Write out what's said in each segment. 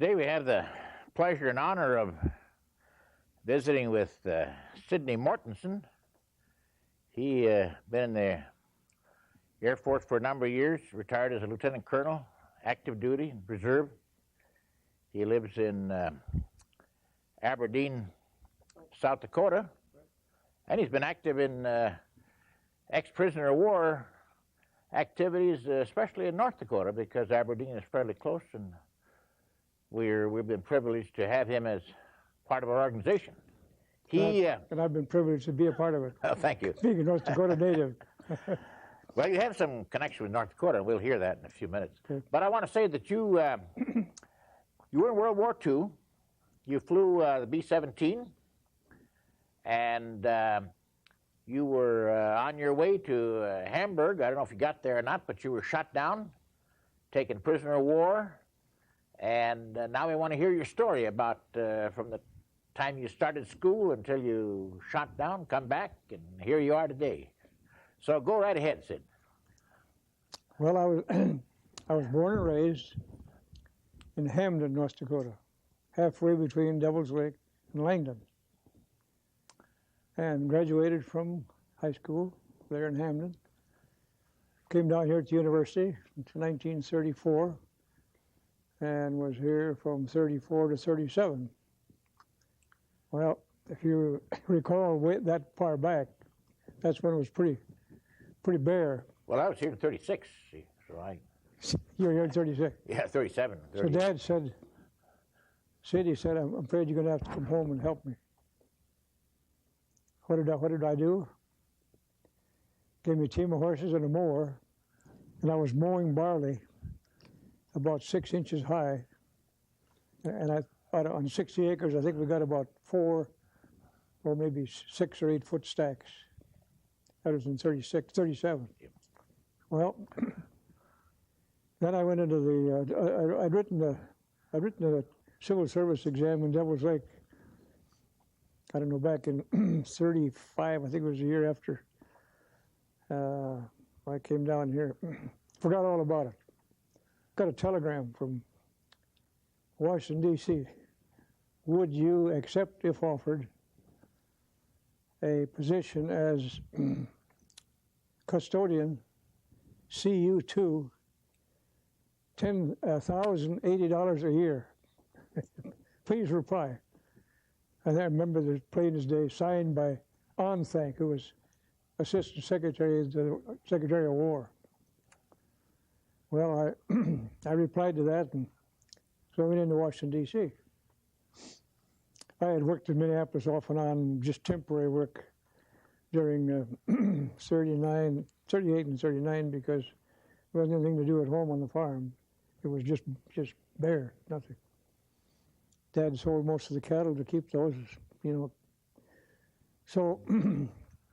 Today we have the pleasure and honor of visiting with Sidney Mortenson. He been in the Air Force for a number of years, retired as a lieutenant colonel, active duty in reserve. He lives in Aberdeen, South Dakota, and he's been active in ex-prisoner of war activities, especially in North Dakota, because Aberdeen is fairly close, and we've been privileged to have him as part of our organization. And I've been privileged to be a part of it. Oh, thank you. Being a North Dakota native. Well, you have some connection with North Dakota, and we'll hear that in a few minutes. Okay. But I want to say that you were in World War II. You flew the B-17, and you were on your way to Hamburg. I don't know if you got there or not, but you were shot down, taken prisoner of war. And now we want to hear your story about from the time you started school until you shot down, come back, and here you are today. So go right ahead, Sid. Well, I was born and raised in Hamden, North Dakota, halfway between Devil's Lake and Langdon, and graduated from high school there in Hamden. Came down here at the university in 1934. And was here from 34 to 37. Well, if you recall that far back, that's when it was pretty bare. Well, I was here in 36, see, so You were here in 36? Yeah, 37. 30. So Dad said, Sid, he said, I'm afraid you're going to have to come home and help me. What did I do? Gave me a team of horses and a mower, and I was mowing barley about 6 inches high, and on 60 acres, I think we got about 4 or maybe 6 or 8 foot stacks. That was in 37. Well, then I went into the, I'd written a civil service exam in Devil's Lake. I don't know, back in 35, I think it was a year after I came down here. Forgot all about it. Got a telegram from Washington, D.C. Would you accept, if offered, a position as custodian, CU2, $10,080 a year? Please reply. And I remember the plain as day, signed by Onthank, who was Assistant Secretary of the Secretary of War. Well, I replied to that, and so I went into Washington, D.C. I had worked in Minneapolis off and on, just temporary work during 38 and 39, because there wasn't anything to do at home on the farm. It was just bare, nothing. Dad sold most of the cattle to keep those, you know. So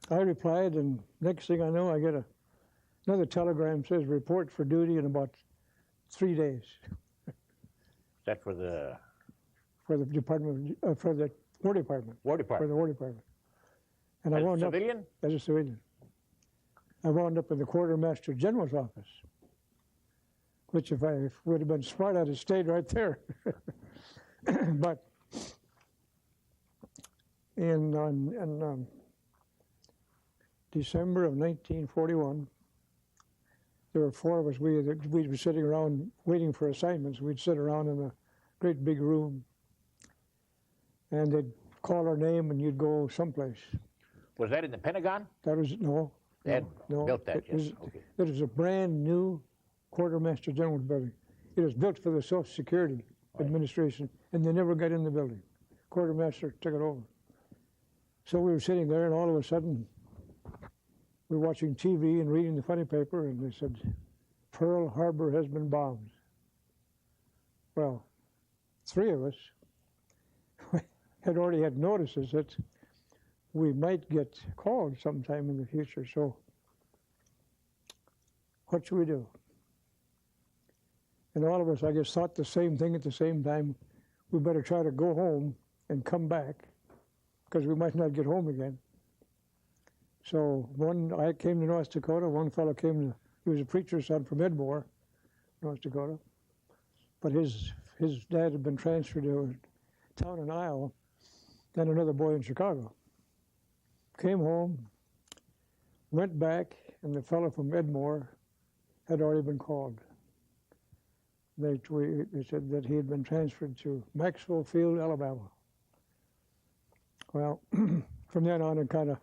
I replied, and next thing I know, I get another telegram says report for duty in about 3 days. Is that for the department, for the War Department? War Department. For the War Department. And as I wound a civilian? As a civilian. I wound up in the Quartermaster General's office, which if I would have been smart, I'd have stayed right there. But in December of 1941, there were 4 of us. We were sitting around waiting for assignments. We'd sit around in a great big room, and they'd call our name, and you'd go someplace. Was that in the Pentagon? That was, no. They no, built that, yes. It was a brand new Quartermaster General's building. It was built for the Social Security Administration, and they never got in the building. Quartermaster took it over. So we were sitting there, and all of a sudden, we were watching TV and reading the funny paper, and they said, Pearl Harbor has been bombed. Well, 3 of us had already had notices that we might get called sometime in the future, so what should we do? And all of us, I guess, thought the same thing at the same time. We better try to go home and come back, because we might not get home again. So I came to North Dakota, one fellow came to, he was a preacher's son from Edmore, North Dakota. But his his dad had been transferred to a town in Iowa, then another boy in Chicago. Came home, went back, and the fellow from Edmore had already been called. They said that he had been transferred to Maxwell Field, Alabama. Well, from then on, it kind of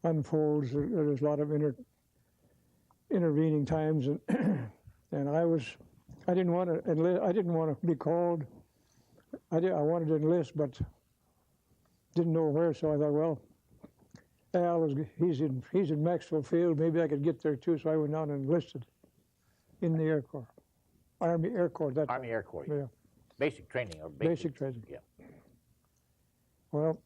unfolds. There's a lot of intervening times, and and I didn't want to enlist. I didn't want to be called. I wanted to enlist, but didn't know where. So I thought, well, he's in Maxwell Field. Maybe I could get there too. So I went down and enlisted in the Air Corps, Army Air Corps. Army Air Corps. Yeah. Basic training or Basic training. Yeah. Well,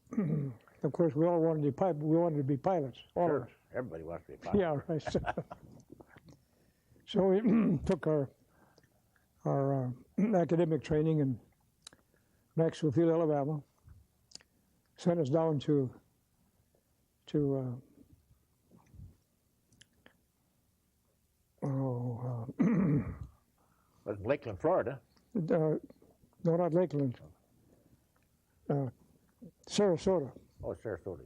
of course, we all wanted to be we wanted to be pilots. All of Sure. us. Everybody wants to be a pilot. Yeah, right. So we took our academic training in Maxwell Field, Alabama. Sent us down to Was in Lakeland, Florida. no, not Lakeland. Sarasota. Oh, Sarasota.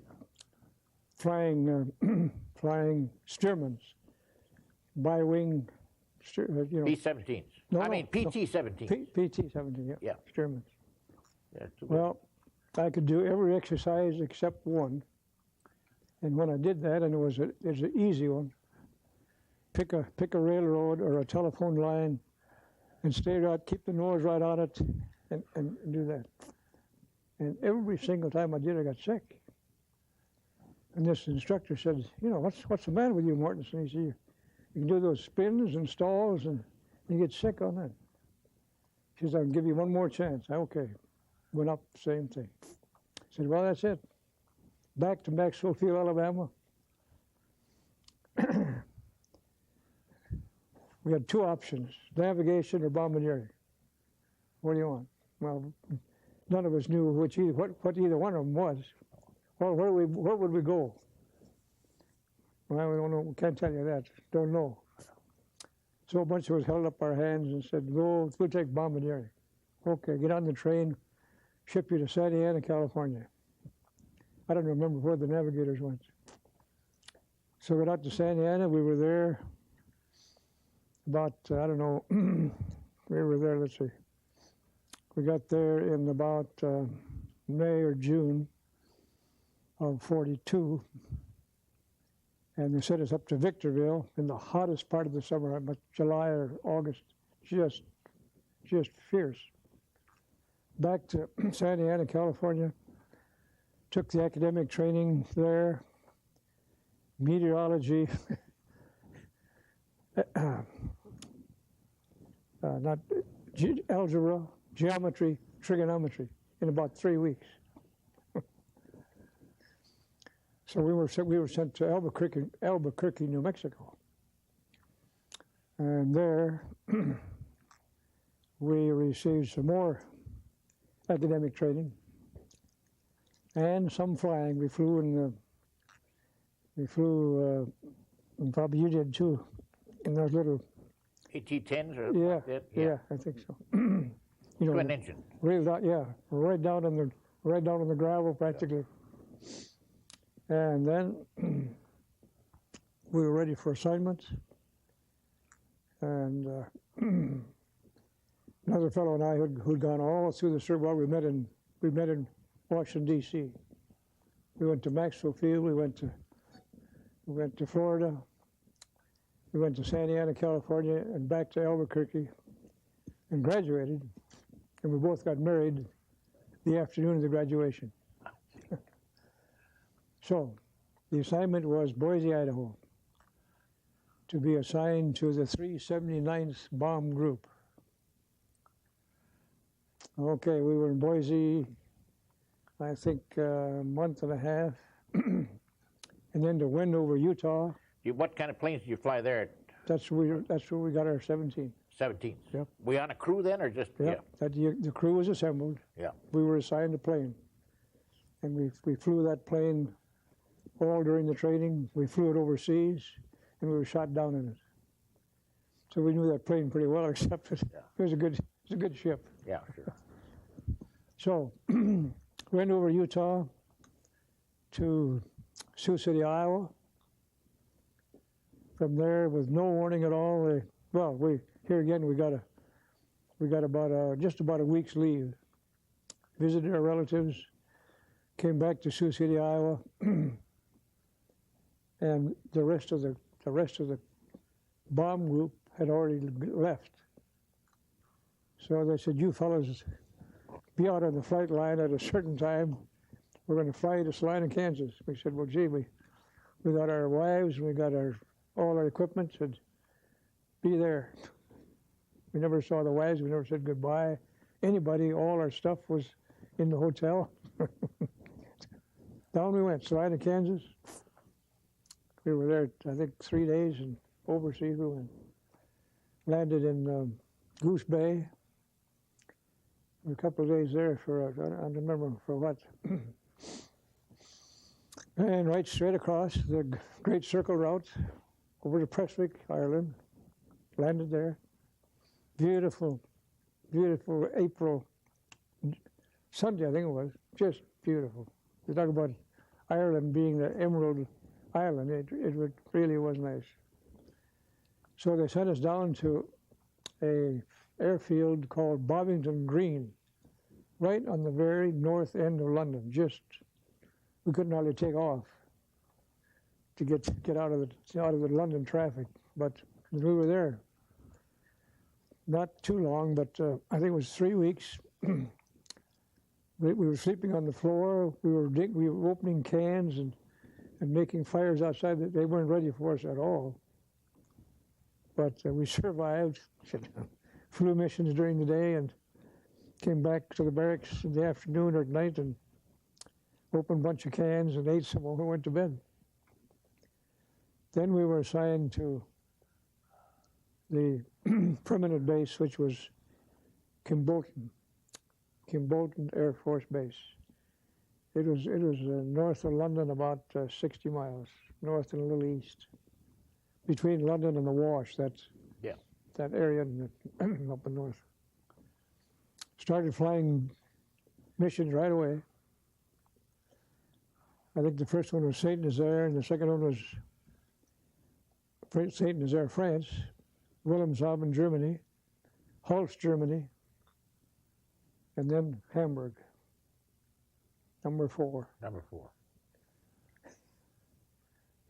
Flying Stearmans, bi-wing, B-17s. No, I mean PT-17s. PT-17, yeah. Yeah. Stearmans. Yeah, too good. Well, I could do every exercise except one. And when I did that, and it was an easy one, pick a railroad or a telephone line and stay right, keep the nose right on it and do that. And every single time I did, I got sick. And this instructor said, what's the matter with you, Mortenson? He said, you can do those spins and stalls and you get sick on that. He says, I'll give you one more chance. Okay. Went up, same thing. Said, well, that's it. Back to Maxwell Field, Alabama. We had two options, navigation or bombardier. What do you want? Well, none of us knew what either one of them was. Well, where would we go? Well, we don't know. We can't tell you that. Don't know. So a bunch of us held up our hands and said, we'll take bombardier. Okay, get on the train, ship you to Santa Ana, California. I don't remember where the navigators went. So we got out to Santa Ana. We were there about, I don't know, we were there, let's see. We got there in about May or June of '42, and they sent us up to Victorville in the hottest part of the summer, about July or August, just fierce. Back to Santa Ana, California, took the academic training there, meteorology, not algebra, geometry, trigonometry in about 3 weeks. So we were sent to Albuquerque, New Mexico, and there we received some more academic training and some flying. We flew and probably you did too, in those little AT-10s or yeah, like that? yeah, I think so. Twin engine. Right down on the gravel practically. And then we were ready for assignments. And another fellow and I who'd gone all through the service. Well, we met in Washington D.C. We went to Maxwell Field. We went to Florida. We went to Santa Ana, California, and back to Albuquerque, and graduated. And we both got married the afternoon of the graduation. So, the assignment was Boise, Idaho, to be assigned to the 379th Bomb Group. Okay, we were in Boise, I think, a month and a half, and then to Wendover, Utah. What kind of planes did you fly there? That's where we got our 17. 17s. Yep. Were you on a crew then, or just? Yep. Yeah. The crew was assembled. Yeah. We were assigned a plane, and we flew that plane all during the training. We flew it overseas, and we were shot down in it. So we knew that plane pretty well, except it was a good ship. Yeah, sure. So, went over Utah to Sioux City, Iowa. From there, with no warning at all, here again we got about just about a week's leave. Visited our relatives, came back to Sioux City, Iowa, and the rest of the bomb group had already left. So they said, "You fellows, be out on the flight line at a certain time. We're going to fly to Salina, Kansas." We said, "Well, gee, we got our wives, we got all our equipment, and be there." We never saw the wives. We never said goodbye. Anybody, all our stuff was in the hotel. Down we went, Salina, Kansas. We were there, I think, 3 days, and overseas we went. Landed in Goose Bay. A couple of days there for, I don't remember for what. And right straight across the Great Circle Route over to Prestwick, Ireland. Landed there. Beautiful, beautiful April Sunday, I think it was. Just beautiful. You talk about Ireland being the Emerald Island. It really was nice. So they sent us down to a airfield called Bovington Green, right on the very north end of London. We couldn't hardly take off to get out of the London traffic, but we were there. Not too long, but I think it was 3 weeks. We were sleeping on the floor. We were opening cans and making fires outside. They weren't ready for us at all. But we survived. Flew missions during the day and came back to the barracks in the afternoon or at night and opened a bunch of cans and ate some more and went to bed. Then we were assigned to the permanent base, which was Kimbolton Air Force Base. It was north of London, about 60 miles, north and a little east, between London and the Wash. That area up in north. Started flying missions right away. I think the first one was Saint Nazaire, and the second one was Saint Nazaire, France, Wilhelmshaven, Germany, Hulst, Germany, and then Hamburg, number 4. Number 4.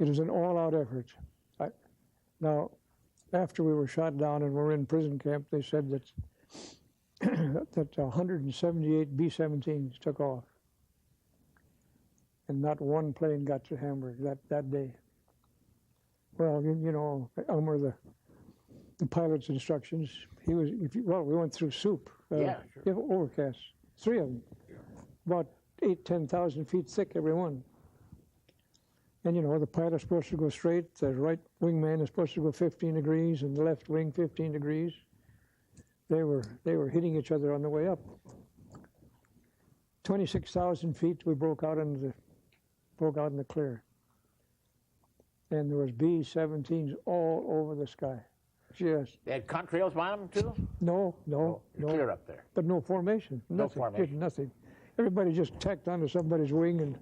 It was an all-out effort. Now, after we were shot down and were in prison camp, they said that 178 B-17s took off, and not one plane got to Hamburg that day. Well, you know, Elmer, the pilot's instructions. We went through soup. Overcast. 3 of them, about 10,000 feet thick, every one. And you know, the pilot's supposed to go straight. The right wingman is supposed to go 15 degrees, and the left wing 15 degrees. They were hitting each other on the way up. 26,000 feet, we broke out in the clear. And there was B-17s all over the sky. Just. They had contrails behind them too? No. Clear up there. But no formation. No formation. Nothing. Everybody just tacked onto somebody's wing, and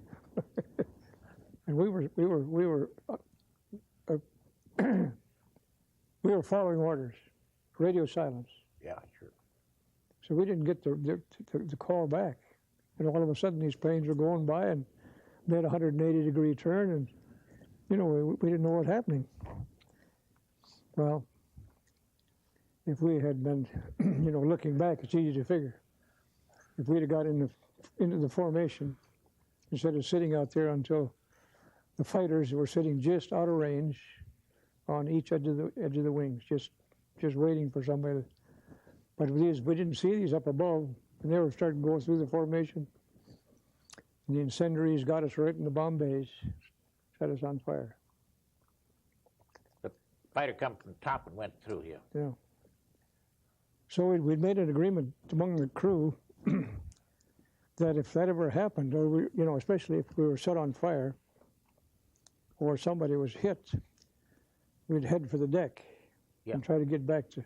and we were following orders, radio silence. Yeah, sure. So we didn't get the call back, and all of a sudden these planes were going by and made a 180-degree turn, and you know we didn't know what was happening. Well, if we had been, you know, looking back, it's easy to figure. If we'd have got into the formation instead of sitting out there until the fighters were sitting just out of range on each edge of the wings, just waiting for somebody to. But we didn't see these up above, and they were starting to go through the formation. And the incendiaries got us right in the bomb bays, set us on fire. The fighter come from the top and went through here. Yeah. So we'd made an agreement among the crew that if that ever happened, or especially if we were set on fire, or somebody was hit, we'd head for the deck and try to get back to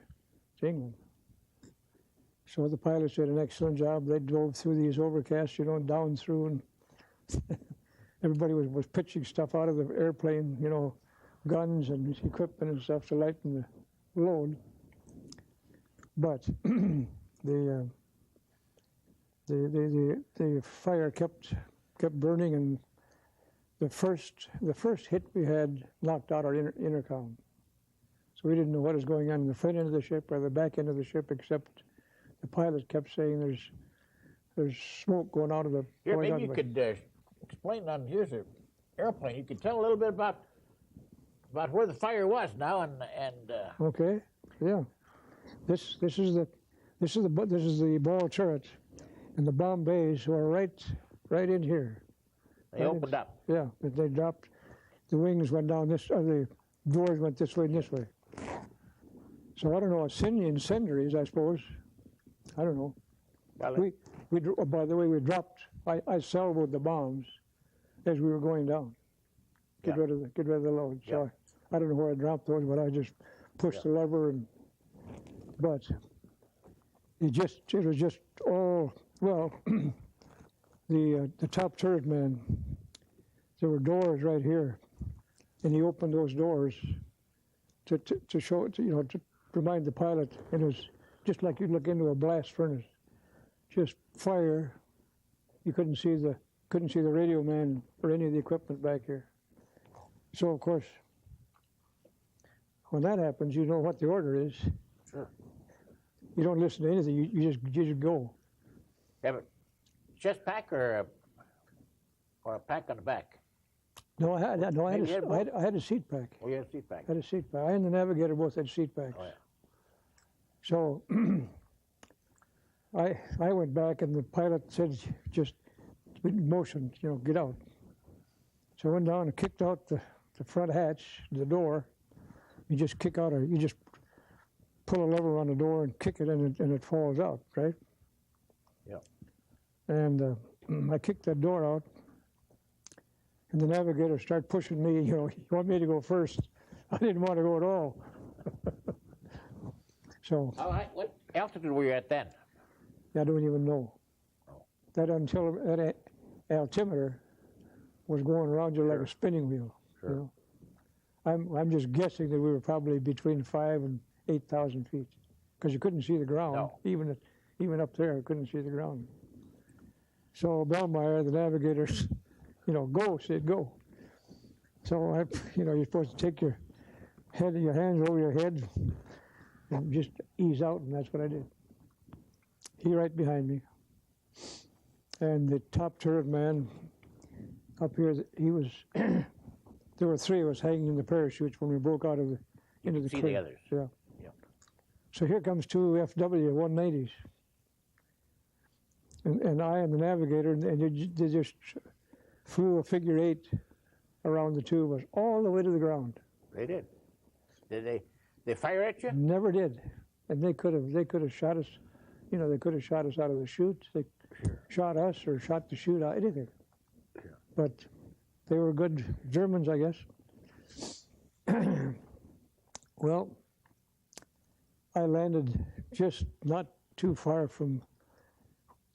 England. So the pilots did an excellent job. They drove through these overcasts, you know, down through, and everybody was pitching stuff out of the airplane, you know, guns and equipment and stuff to lighten the load. But the fire kept burning, and the first hit we had knocked out our intercom. So we didn't know what was going on in the front end of the ship or the back end of the ship, except the pilot kept saying there's smoke going out of the. Here, maybe you could explain on here's an airplane. You could tell a little bit about where the fire was now, and okay, yeah. This is the ball turret, and the bomb bays were right in here. They opened up. Yeah, but they dropped. The wings went down this, or the doors went this way and this way. So I don't know, incendiaries, I suppose. I don't know. Well, By the way, we dropped. I salvoed the bombs as we were going down. Get rid of the load. So I don't know where I dropped those, but I just pushed the lever, but it was just all well. The top turret man, there were doors right here, and he opened those doors to show, to remind the pilot. And it was just like you'd look into a blast furnace, just fire. You couldn't see the radio man or any of the equipment back here. So of course, when that happens, you know what the order is. Sure. You don't listen to anything. You just go. Have a chest pack or a pack on the back? No, I had a seat pack. Oh, you had a seat pack. I had a seat pack. I and the navigator both had seat packs. Oh, yeah. So I went back, and the pilot said, just motion, get out. So I went down and kicked out the front hatch, the door. You just pull a lever on the door and kick it, and it falls out, right? Yeah. And I kicked that door out, and the navigator started pushing me. You want me to go first? I didn't want to go at all. So. All right. What altitude were you at then? I don't even know. Oh. That altimeter was going around you like a spinning wheel. Sure. I'm just guessing that we were probably between 5,000 and 8,000 feet, because you couldn't see the ground. No. Even up there, I couldn't see the ground. So Bellmeyer, the navigators, go, said go. So you're supposed to take your hands over your head and just ease out, and that's what I did. He right behind me. And the top turret man up here, he was, there were three of us hanging in the parachutes when we broke out of into the see clear. the others. Yeah. Yeah. So here comes two FW-190s. And I and the navigator, and they just flew a figure 8 around the two of us, all the way to the ground. They did. Did they fire at you? Never did. And they could have shot us, they could have shot us out of the chute. They shot us or shot the chute out, anything. Sure. But they were good Germans, I guess. Well, I landed just not too far from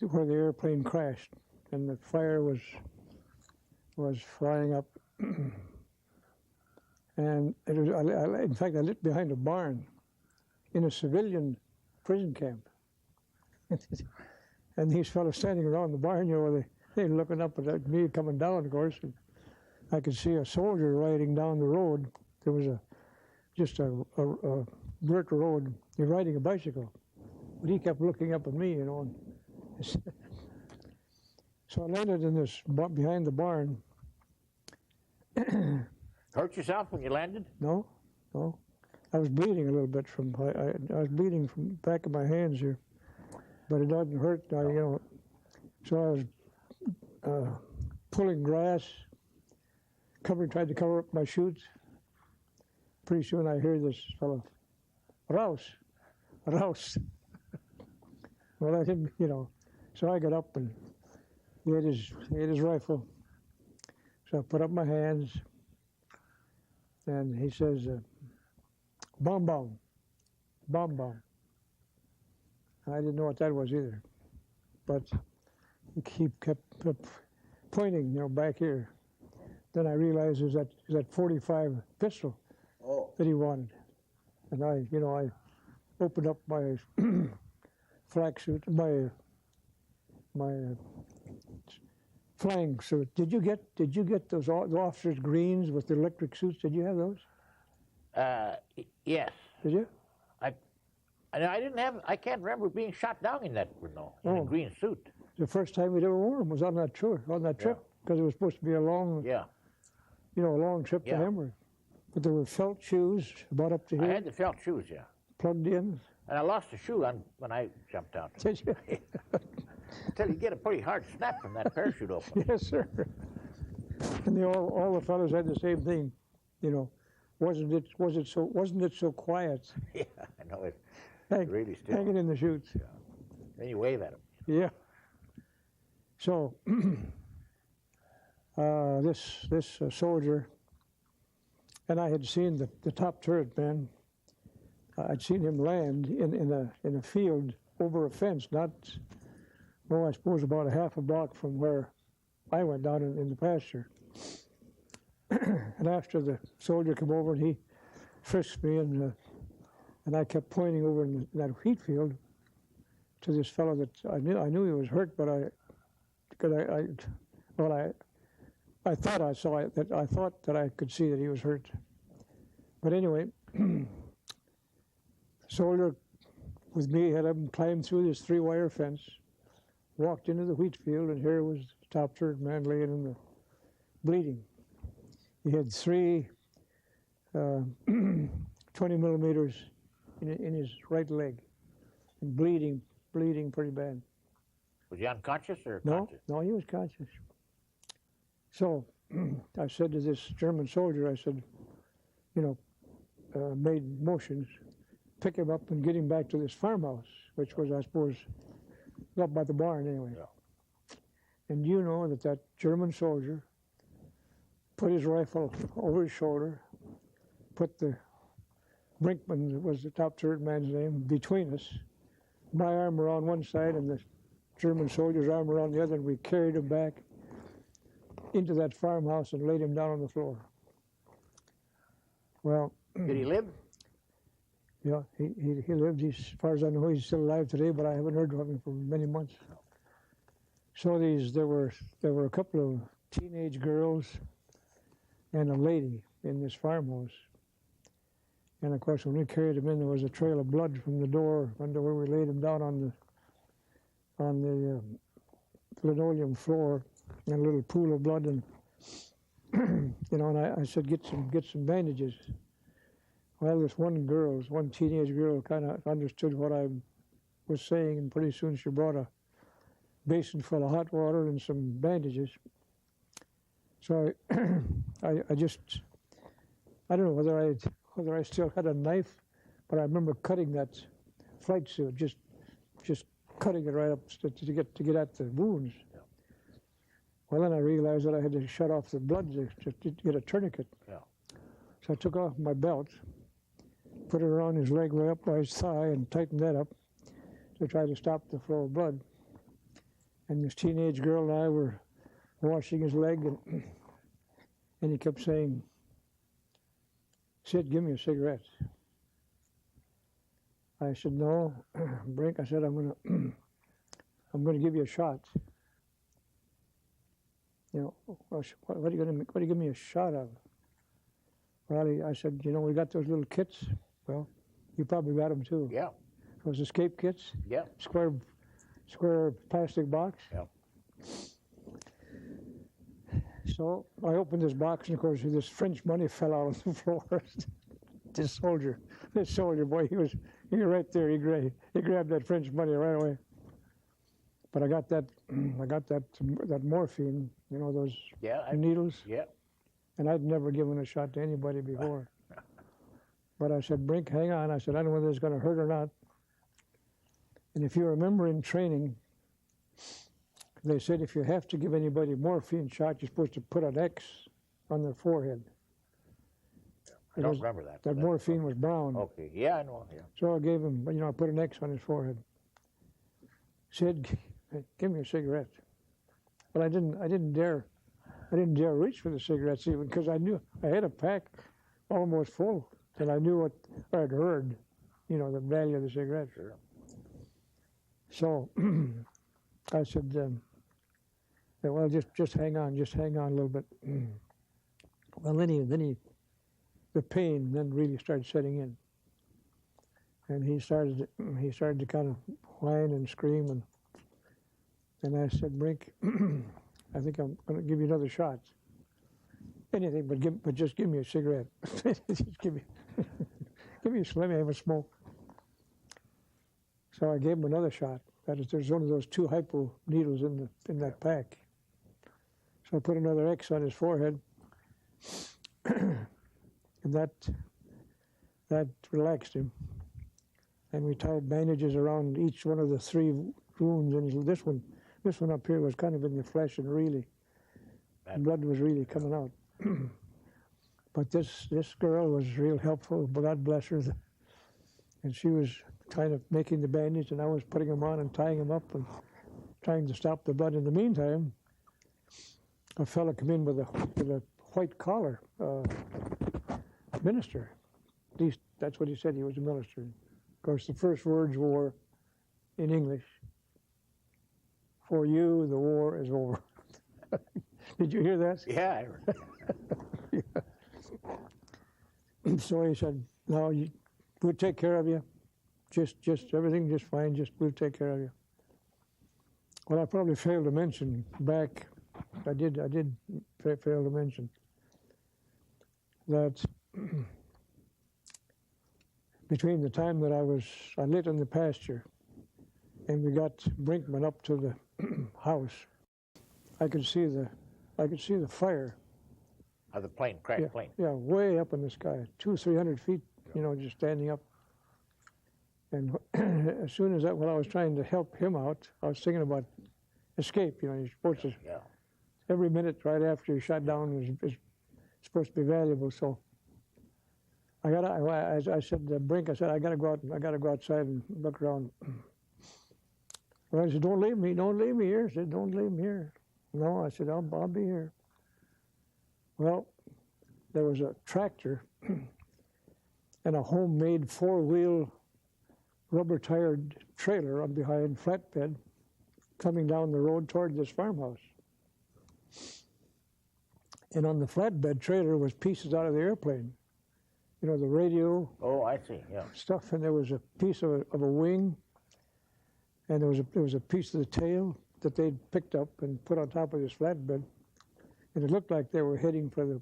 where the airplane crashed, and the fire was flying up. And it was, in fact, I lit behind a barn in a civilian prison camp. And these fellows standing around the barn, they looking up at me coming down, of course. And I could see a soldier riding down the road. There was just a dirt road. He's riding a bicycle, but he kept looking up at me, And so I landed in this behind the barn. Hurt yourself when you landed? No. I was bleeding a little bit I was bleeding from the back of my hands here, but it doesn't hurt. So I was pulling grass, tried to cover up my chutes. Pretty soon I hear this fellow, Raus. Well, I didn't, so I got up, and he had his rifle. So I put up my hands, and he says, bomb. I didn't know what that was either. But he kept pointing, back here. Then I realized it was that 45 pistol that he wanted. And I opened up my flak suit, my flying suit. Did you get those the officers' greens with the electric suits? Did you have those? Yes. Did you? I didn't have. I can't remember being shot down in that a green suit. The first time we'd ever worn them was on that tour, trip, because it was supposed to be a long, a long trip to Emory. But there were felt shoes about up to here. I had the felt shoes, plugged in. And I lost a shoe when I jumped out. Did you? Until you get a pretty hard snap from that parachute open. Yes, sir. And all the fellows had the same thing, Wasn't it so quiet? Yeah, I know it. Really still. Hanging in the chutes. Yeah. Then you wave at them. Yeah. So this soldier, and I had seen the top turret man. I'd seen him land in a field over a fence, I suppose about a half a block from where I went down in the pasture. And after the soldier came over and he frisked me, and I kept pointing over in that wheat field to this fellow that I knew he was hurt, but I thought I saw it, I thought that I could see that he was hurt. But anyway, soldier with me had him climb through this 3-wire fence, walked into the wheat field, and here was the top turret man laying in the bleeding. He had 3 20 millimeters in his right leg, and bleeding pretty bad. Was he unconscious or no, conscious? No, he was conscious. So I said to this German soldier, I said, made motions, pick him up and get him back to this farmhouse, which was, I suppose, up by the barn anyway. Yeah. And you know that German soldier put his rifle over his shoulder, put the Brinkman, that was the top turret man's name, between us, my arm around one side and the German soldier's arm around the other, and we carried him back into that farmhouse and laid him down on the floor. Well, did he live? Yeah, he lived. As far as I know, he's still alive today, but I haven't heard of him for many months. So there were a couple of teenage girls and a lady in this farmhouse. And of course, when we carried him in, there was a trail of blood from the door under where we laid him down on the linoleum floor, and a little pool of blood. And and I said, get some bandages. Well, this one teenage girl, kind of understood what I was saying, and pretty soon she brought a basin full of hot water and some bandages. So I don't know whether I still had a knife, but I remember cutting that flight suit, just cutting it right up to get at the wounds. Yeah. Well, then I realized that I had to shut off the blood to get a tourniquet. Yeah. So I took off my belt, put it around his leg way up by his thigh, and tightened that up to try to stop the flow of blood. And this teenage girl and I were washing his leg, and he kept saying, "Sid, give me a cigarette." I said, "No, Brink." I said, "I'm gonna give you a shot." What are you gonna give me a shot of? Well, I said, we got those little kits. Well, you probably got them too. Yeah. Those escape kits. Yeah. Square plastic box. Yeah. So I opened this box, and of course this French money fell out on the floor. This soldier boy, he was right there. He grabbed that French money right away. But I got that morphine, those needles. Yeah. And I'd never given a shot to anybody before. But I said, "Brink, hang on." I said, "I don't know whether it's going to hurt or not." And if you remember in training, they said if you have to give anybody a morphine shot, you're supposed to put an X on their forehead. I don't remember that. That morphine was brown. Okay, yeah, I know. Yeah. So I gave him, I put an X on his forehead. said, "Give me a cigarette." But I didn't dare reach for the cigarettes even, because I knew I had a pack almost full, and I knew what I'd heard, you know, the value of the cigarette. Sure. So I said, "Well, just hang on a little bit." Well, then the pain then really started setting in, and he started to kind of whine and scream, and I said, "Brink, I think I'm going to give you another shot. Anything, but just give me a cigarette. Just give me let me have a smoke." So I gave him another shot. That is, there's one of those 2 hypo needles in that pack. So I put another X on his forehead, and that relaxed him. And we tied bandages around each one of the 3 wounds, and this one up here was kind of in the flesh, and really, blood was really coming out. But this girl was real helpful, God bless her. And she was kind of making the bandage, and I was putting them on and tying them up and trying to stop the blood. In the meantime, a fellow came in with a white collar, minister. At least that's what he said, he was a minister. Of course, the first words were in English, "For you, the war is over." Did you hear that? Yeah, I heard that. Yeah. So he said, "No, we'll take care of you. Just everything just fine. We'll take care of you." Well, I probably failed to mention back. I did fail to mention that between the time that I lit in the pasture and we got Brinkman up to the house, I could see the fire. Of the plane, cracked plane. Yeah, way up in the sky, 200-300 feet, you know, just standing up. And as soon as while I was trying to help him out, I was thinking about escape. You know, you're supposed to. Yeah. Every minute right after you're shot down is supposed to be valuable. So as I said to Brink, I said, I gotta go outside and look around. Well, I said, don't leave me here. I said, "Don't leave me here." "No," I said, I'll be here. Well, there was a tractor and a homemade 4-wheel rubber-tired trailer on behind flatbed coming down the road toward this farmhouse. And on the flatbed trailer was pieces out of the airplane. You know, the radio. Oh, I see, yeah. Stuff, and there was a piece of a wing, and there was a piece of the tail that they'd picked up and put on top of this flatbed, and it looked like they were heading for the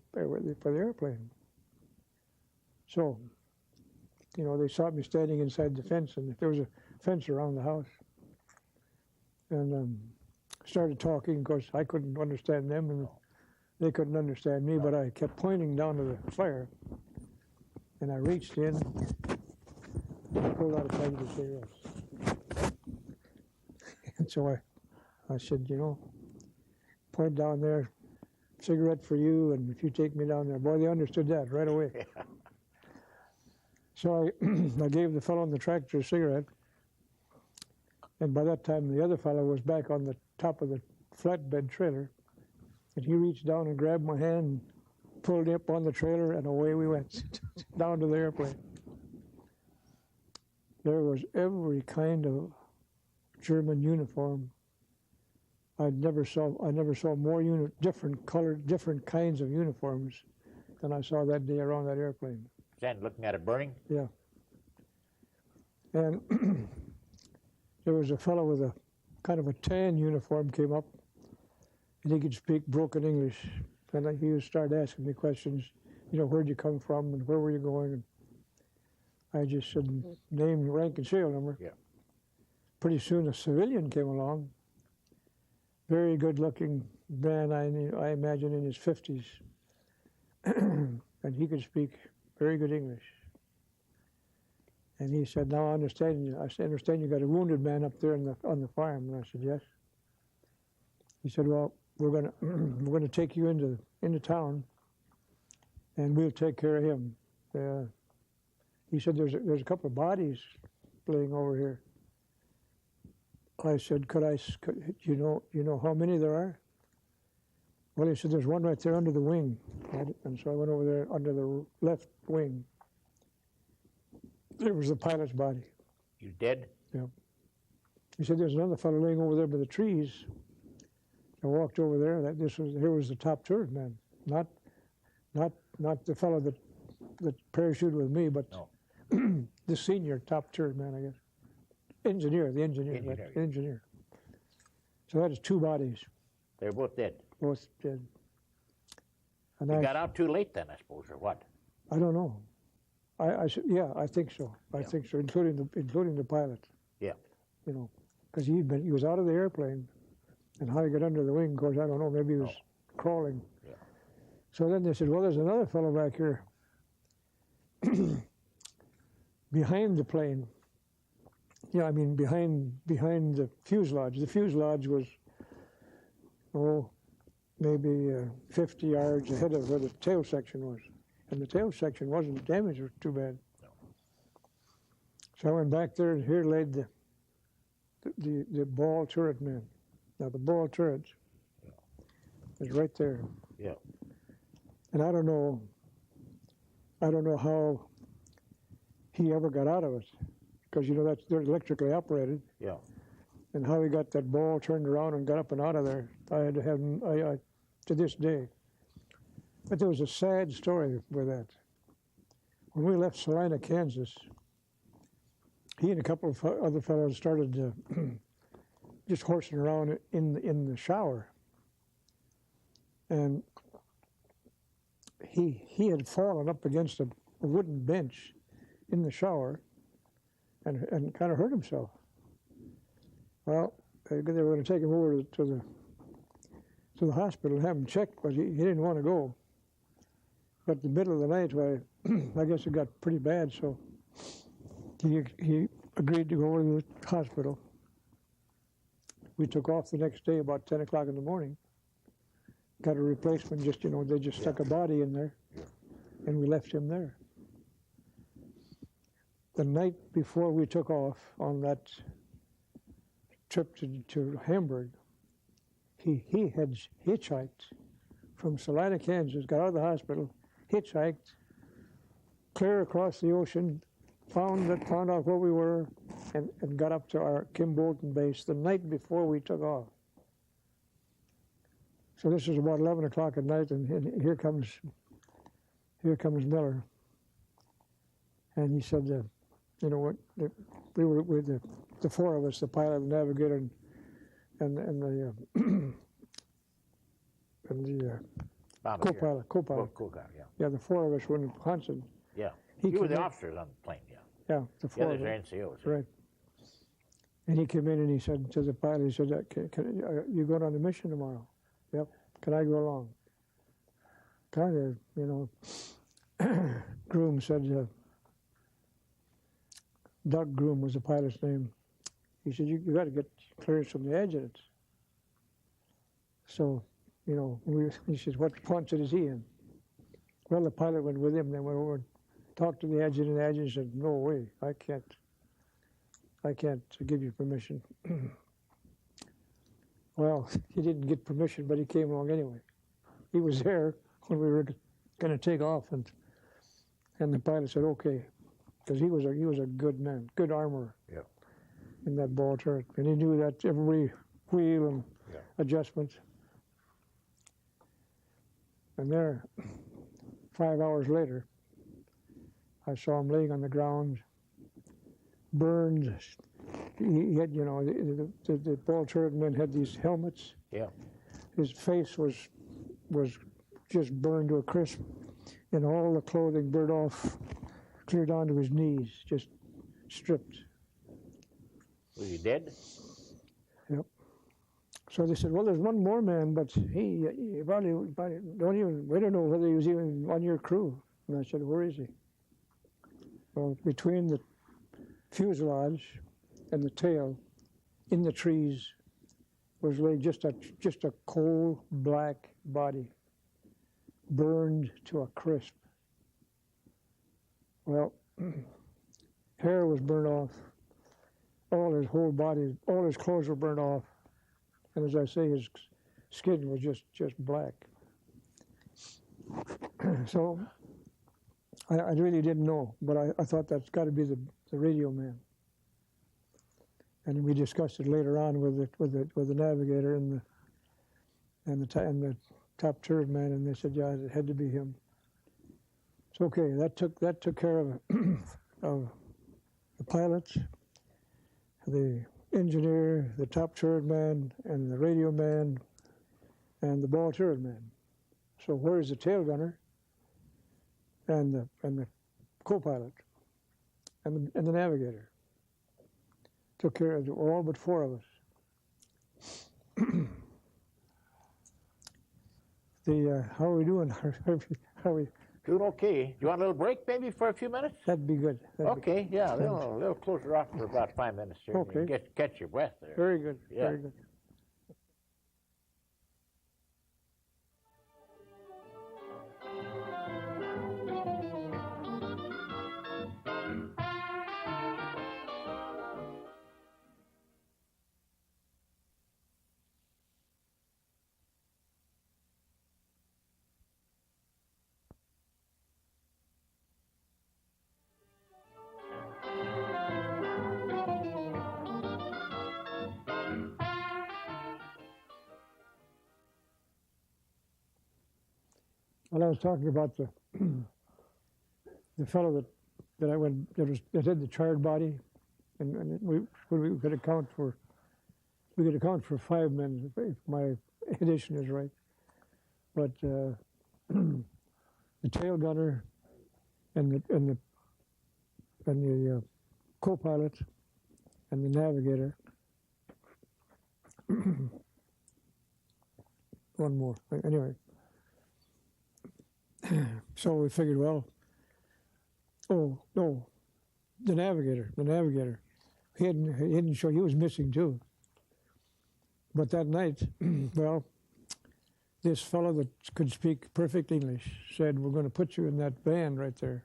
airplane. So, you know, they saw me standing inside the fence, and there was a fence around the house, and started talking. Of course, I couldn't understand them, and they couldn't understand me, but I kept pointing down to the fire, and I reached in and pulled out a package of cigarettes. And so I said, you know, point down there, cigarette for you, and if you take me down there. Boy, they understood that right away. Yeah. So I gave the fellow on the tractor a cigarette, and by that time the other fellow was back on the top of the flatbed trailer, and he reached down and grabbed my hand and pulled me up on the trailer, and away we went down to the airplane. There was every kind of German uniform. I never saw more different colored, different kinds of uniforms than I saw that day around that airplane. Stand looking at it burning? Yeah. And there was a fellow with a kind of a tan uniform came up, and he could speak broken English. And he started asking me questions, you know, where'd you come from and where were you going? And I just said name, rank, and serial number. Yeah. Pretty soon a civilian came along, very good-looking man, I imagine in his 50s, and he could speak very good English. And he said, "Now I understand you. I understand you got a wounded man up there on the farm." And I said, "Yes." He said, "Well, we're gonna take you into town, and we'll take care of him." He said, "There's a couple of bodies laying over here." I said, you know how many there are? Well, he said, there's one right there under the wing. And so I went over there under the left wing. There was the pilot's body. You dead? Yeah. He said, there's another fellow laying over there by the trees. I walked over there. Here was the top turret man, not the fellow that parachuted with me, but no. the senior top turret man, I guess. The engineer. So that is two bodies. They're both dead. Both dead. And You got out too late then, I suppose, or what? I don't know. Yeah, I think so. I think so, including the pilot. Yeah. You know, because he was out of the airplane, and how he got under the wing, of course, I don't know. Maybe he was crawling. Yeah. So then they said, well, there's another fellow back here behind the plane. Yeah, I mean behind the fuselage. The fuselage was, maybe 50 yards ahead of where the tail section was. And the tail section wasn't damaged too bad. No. So I went back there, and here laid the ball turret man. Now the ball turret is right there. Yeah. And I don't know how he ever got out of it, because they're electrically operated. Yeah. And how he got that ball turned around and got up and out of there, I had to have to this day. But there was a sad story with that. When we left Salina, Kansas, he and a couple of other fellows started just horsing around in the shower. And he had fallen up against a wooden bench in the shower and kind of hurt himself. Well, they were going to take him over to the hospital and have him checked, but he didn't want to go. But in the middle of the night, I guess it got pretty bad, so he agreed to go over to the hospital. We took off the next day about 10 o'clock in the morning. Got a replacement, they just stuck a body in there, and we left him there. The night before we took off on that trip to Hamburg, he had hitchhiked from Salina, Kansas, got out of the hospital, hitchhiked clear across the ocean, found out where we were, and got up to our Kim Bolton base the night before we took off. So this was about 11 o'clock at night, and here comes Miller, and he said, we were with the four of us, the pilot, the navigator, and the co-pilot. Yeah, the four of us were in Wisconsin. Yeah. You were the officers on the plane, yeah. Yeah, the four of us. The others are NCOs. Right. And he came in and he said to the pilot, he said, you going on the mission tomorrow? Yep. Can I go along? Kind of, Groom said, Doug Groom was the pilot's name. He said, you got to get clearance from the adjutant. So, he said, what Quonset is he in? Well, the pilot went with him. They went over and talked to the adjutant. The adjutant said, no way, I can't give you permission. Well, he didn't get permission, but he came along anyway. He was there when we were going to take off, and the pilot said, okay, because he was a good man, good armorer in that ball turret, and he knew that every wheel and adjustment. And there, 5 hours later, I saw him laying on the ground, burned. He had, the ball turret men had these helmets. Yeah. His face was just burned to a crisp, and all the clothing burned off, clear down to his knees, just stripped. Was he dead? Yep. So they said, well, there's one more man, but he probably we don't know whether he was even on your crew. And I said, where is he? Well, between the fuselage and the tail, in the trees, was laid just a coal black body, burned to a crisp. Well, hair was burned off, all his whole body, all his clothes were burned off, and as I say, his skin was just black. So I really didn't know, but I thought that's got to be the radio man. And we discussed it later on with the navigator and the top turret man, and they said, yeah, it had to be him. It's okay. That took care of of the pilots, the engineer, the top turret man, and the radio man, and the ball turret man. So where's the tail gunner and the co-pilot and the navigator? Took care of all but 4 of us. How are we doing? How are we? Doing okay. Do you want a little break maybe for a few minutes? That'd be good. Okay, yeah, a little closer off for about 5 minutes here. Okay. You catch your breath there. Very good. Yeah. Very good. Well, I was talking about the fellow that had the charred body, and we could account for 5 men if my addition is right. But the tail gunner and the co-pilot and the navigator. One more. Anyway. So we figured, well, oh no, the navigator. He didn't show. He was missing too. But that night, well, this fellow that could speak perfect English said, "We're going to put you in that van right there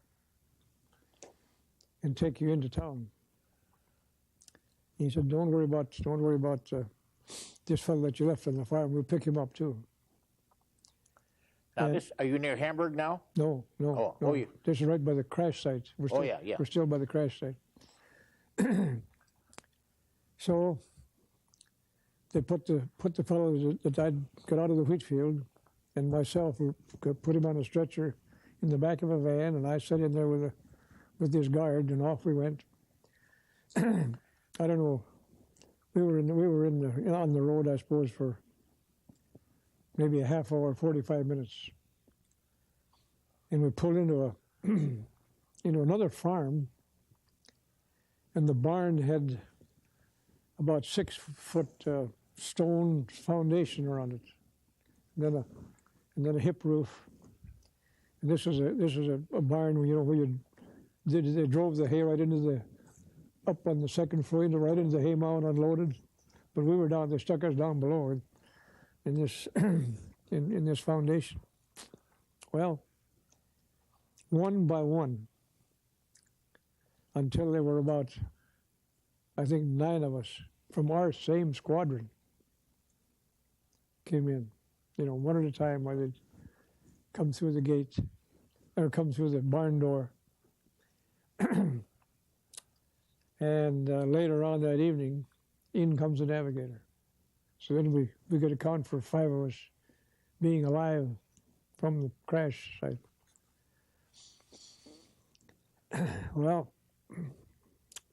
and take you into town." He said, "Don't worry about this fellow that you left on the farm. We'll pick him up too." Now, are you near Hamburg now? No. This is right by the crash site. We're still, yeah. We're still by the crash site. So they put the fellow that I'd got out of the wheat field and myself, put him on a stretcher in the back of a van, and I sat in there with this guard, and off we went. I don't know. We were on the road, I suppose, for maybe a half hour, 45 minutes. And we pulled into another farm, and the barn had about 6 foot stone foundation around it, and then a hip roof. And this was a barn where they drove the hay right into up on the second floor, right into the hay mound, unloaded. But we were down. They stuck us down below in this in this foundation. Well, one by one, until there were about, I think, 9 of us from our same squadron came in, one at a time, while they'd come through the gate or come through the barn door. And later on that evening, in comes the navigator. So then we could account for 5 of us being alive from the crash site. Well,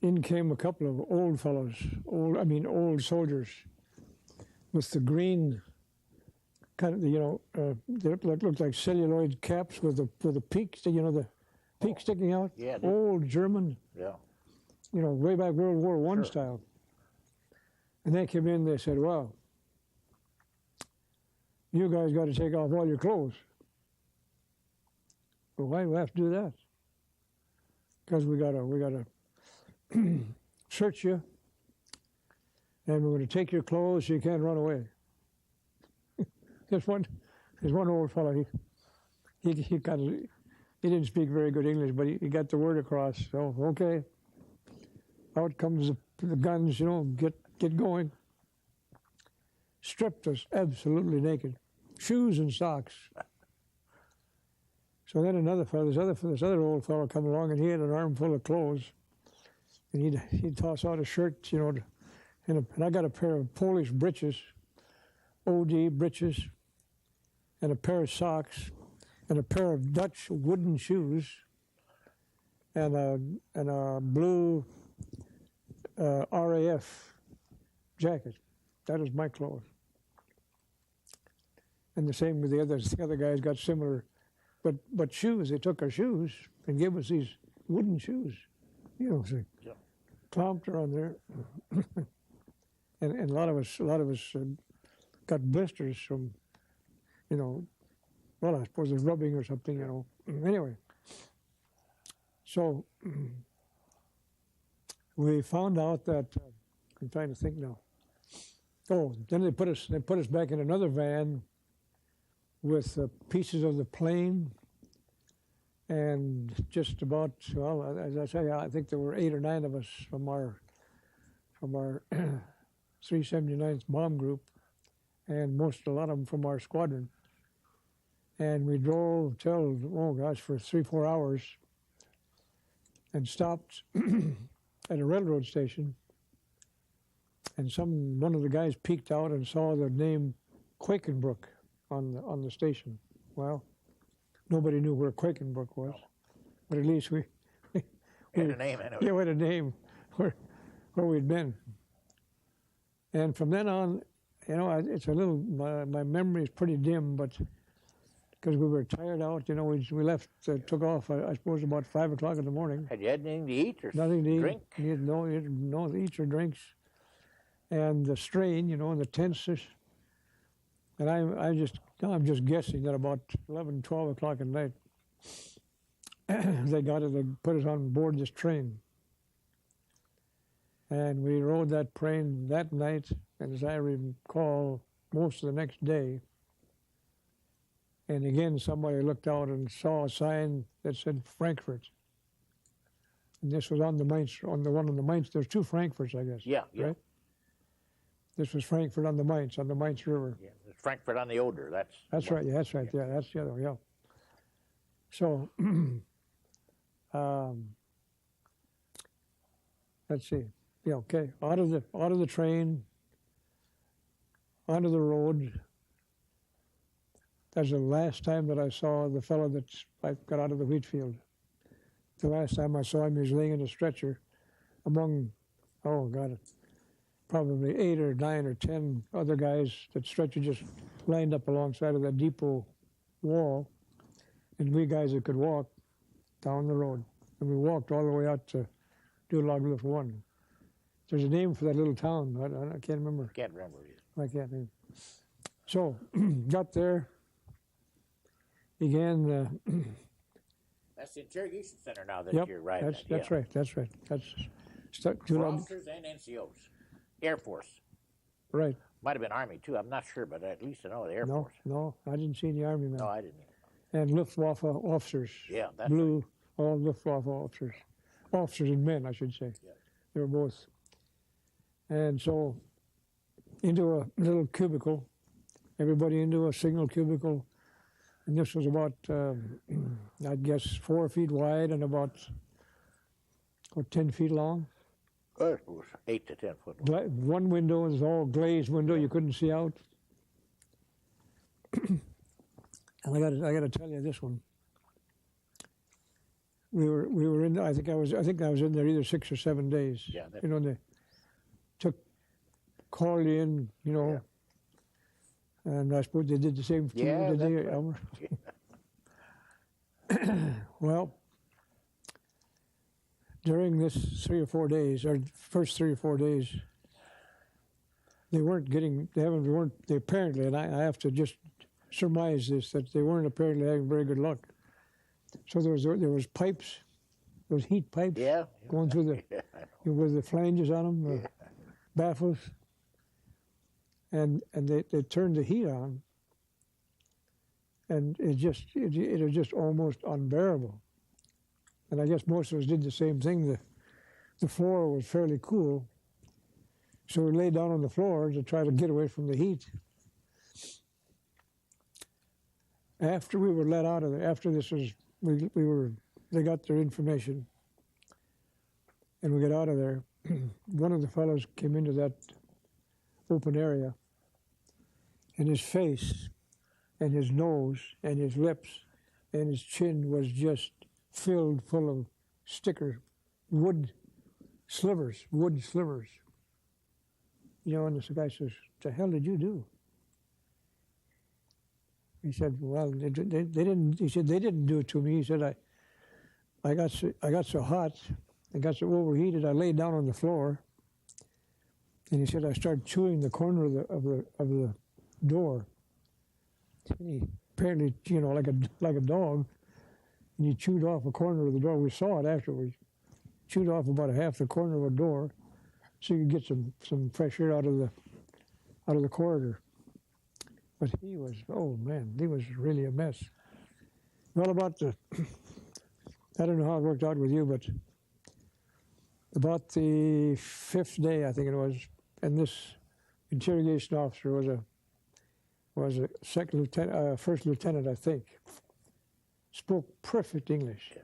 in came a couple of old fellows, old soldiers, with the green kind of, they looked like celluloid caps with the peaks, the peak sticking out. Yeah. Old German. Yeah. Way back World War I style. And they came in, they said, "Well, you guys got to take off all your clothes." Well, why do we have to do that? Because we gotta search you, and we're going to take your clothes so you can't run away. There's one old fellow. He didn't speak very good English, but he got the word across. So okay, out comes the guns, you know, get going. Stripped us absolutely naked, shoes and socks. So then another fellow, this other old fellow come along, and he had an armful of clothes, and he'd toss out a shirt, you know, and I got a pair of Polish breeches, OD breeches, and a pair of socks, and a pair of Dutch wooden shoes, and a blue RAF jacket. That was my clothes. And the same with the others. The other guys got similar, but shoes. They took our shoes and gave us these wooden shoes. You know, so clomped around there, and a lot of us got blisters from, you know, well, I suppose it's rubbing or something, you know. Anyway, so we found out that I'm trying to think now. Oh, then they put us back in another van with pieces of the plane, and just about, well, as I say, I think there were 8 or 9 of us from our 379th bomb group, and a lot of them from our squadron. And we drove till, oh gosh, for 3-4 hours, and stopped at a railroad station. And one of the guys peeked out and saw the name Quakenbrook on the station. Well, nobody knew where Quakenbrook was, but at least we had a name anyway. Yeah, we had a name where we'd been. And from then on, you know, it's a little, my memory is pretty dim, but because we were tired out, you know, we left, took off, I suppose, about 5 o'clock in the morning. Had you had anything to eat or nothing to drink? Eat. You had no eats or drinks. And the strain, you know, and the tenseness. And I'm just guessing that about 11, 12 o'clock at night, they put us on board this train. And we rode that train that night, and as I recall, most of the next day. And again, somebody looked out and saw a sign that said Frankfurt. And this was on the Mainz, on the one on the Mainz. There's 2 Frankfurts, I guess. Yeah. Right? This was Frankfurt on the Mainz River. Yeah, it's Frankfurt on the Oder. That's right. Yeah, that's right. Yeah, that's the other one. Yeah. So, let's see. Yeah, okay. Out of the train, onto the road. That's the last time that I saw the fellow that I got out of the wheat field. The last time I saw him, he was laying in a stretcher among, oh God, probably 8 or 9 or 10 other guys. That stretcher just lined up alongside of that depot wall, and we guys that could walk down the road. And we walked all the way out to Dulag 1. There's a name for that little town. I can't remember. Can't remember either. I can't remember. So, got there. Began. That's the interrogation center now that Yep, you're riding. that's right. That's right. That's for officers and NCOs, Air Force. Right. Might have been Army too. I'm not sure, but at least I know the Air Force. No, I didn't see any Army men. No, I didn't. And Luftwaffe officers. Yeah, that's blue. right. All Luftwaffe officers and men, I should say. Yeah. They were both. And so, into a little cubicle, everybody into a single cubicle. And this was about, I'd guess, 4 feet wide and about 10 feet long. It was 8 to 10 foot. One window was all glazed window; you couldn't see out. And I got to tell you this one. We were in. I think I was in there either 6 or 7 days. Yeah. You know, they called you in. You know. Yeah. And I suppose they did the same to you, did they, right. Elmer? Well, during this 3 or 4 days, or first 3 or 4 days, they apparently, and I have to just surmise this, that they weren't apparently having very good luck. So there was pipes, those heat pipes going through with the flanges on them, the baffles. And they turned the heat on, and it was just almost unbearable. And I guess most of us did the same thing. The floor was fairly cool, So we lay down on the floor to try to get away from the heat. After we were let out of there, after this was, they got their information, and we got out of there. One of the fellows came into that open area, and his face and his nose and his lips and his chin was just filled full of stickers, wood slivers. You know, and this guy says, "What the hell did you do?" He said, "Well, they didn't." He said, "They didn't do it to me." He said, "I got so hot, I got so overheated, I laid down on the floor." And he said, "I started chewing the corner of the door." And he apparently, you know, like a dog, and he chewed off a corner of the door. We saw it afterwards. Chewed off about half the corner of a door, so you could get some fresh air out of the corridor. But he was, oh man, he was really a mess. Well, I don't know how it worked out with you, but about the 5th day, I think it was, and this interrogation officer was a first lieutenant, I think, spoke perfect English,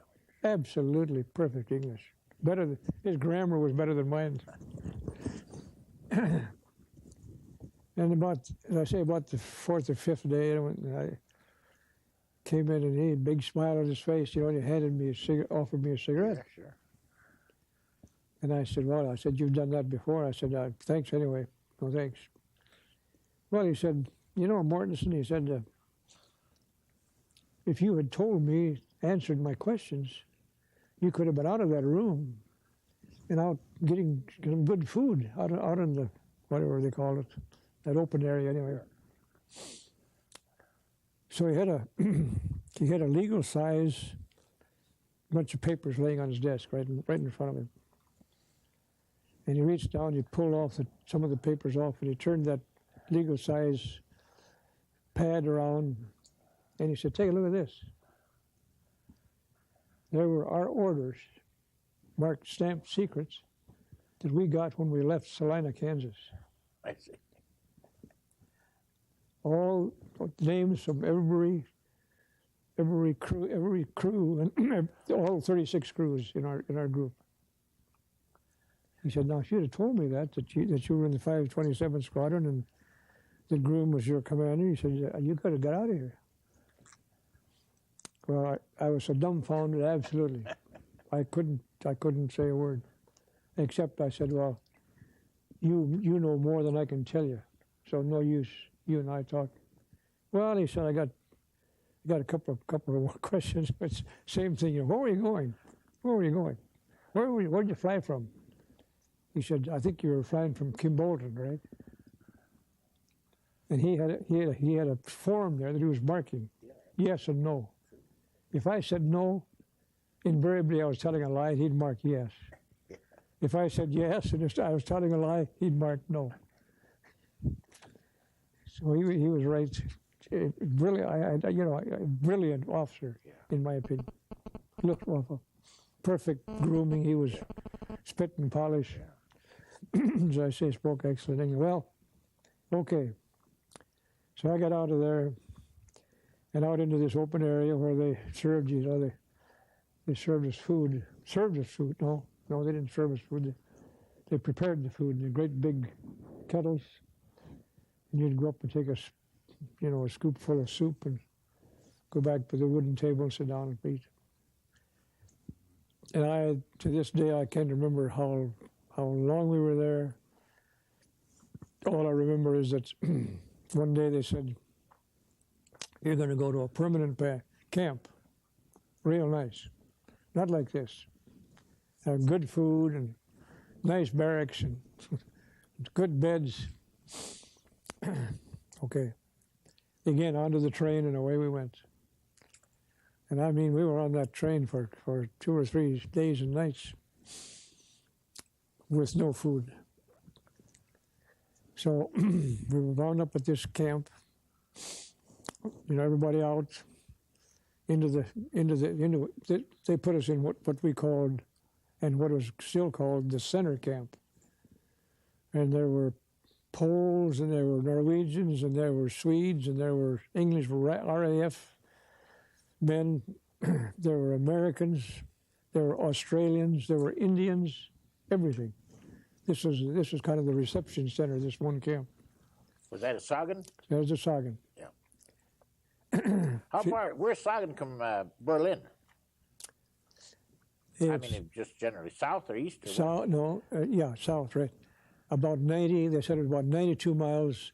absolutely perfect English. His grammar was better than mine. And about the 4th or 5th day, I came in and he had a big smile on his face, you know, and he offered me a cigarette. Yeah, sure. And I said, "Well," I said, "you've done that before." I said, "Thanks anyway." "No, thanks." Well, he said, "You know, Mortenson," he said, "if you had told me, answered my questions, you could have been out of that room and out getting good food out in the, whatever they call it, that open area anyway." So he had a legal size bunch of papers laying on his desk right in front of him. And he reached down, he pulled off some of the papers off, and he turned that legal size pad around, and he said, "Take a look at this." There were our orders, marked stamped secrets, that we got when we left Salina, Kansas. I see. All names from every crew, and all 36 crews in our group. He said, "Now, if you'd have told me that you were in the 527th Squadron and that Groom was your commander," he said, "you could have got out of here." Well, I was so dumbfounded, absolutely. I couldn't say a word, except I said, "Well, you know more than I can tell you, so no use you and I talk." "Well," he said, I got a couple of more questions, but same thing. Where were you going? Where were you going? Where'd you fly from? He said, "I think you were flying from Kimbolton, right?" And he had a form there that he was marking, yes and no. If I said no, invariably I was telling a lie, he'd mark yes. If I said yes and I was telling a lie, he'd mark no. So he was right. Really, a brilliant officer, in my opinion. Looked awful. Perfect grooming. He was spit and polish. As I say, spoke excellent English. Well, okay. So I got out of there and out into this open area where they served you. They served us food. Served us food? No, they didn't serve us food. They prepared the food in great big kettles, and you'd go up and take a scoop full of soup and go back to the wooden table and sit down and eat. And to this day, I can't remember how long we were there. All I remember is that one day they said, "You're going to go to a permanent camp. Real nice. Not like this. Have good food and nice barracks and good beds." Okay. Again, onto the train, and away we went. And I mean, we were on that train for 2 or 3 days and nights with no food. So we were wound up at this camp. Everybody out they put us in what we called, and what was still called, the center camp. and there were Poles, and there were Norwegians, and there were Swedes, and there were English RAF men, there were Americans, there were Australians, there were Indians, everything. This was kind of the reception center, this one camp. Was that a Sagen? That was a Sagen. Yeah. How far, where's Sagen from Berlin? I mean, just generally south or east? Or south, no, yeah, south, right. About 90, they said it was about 92 miles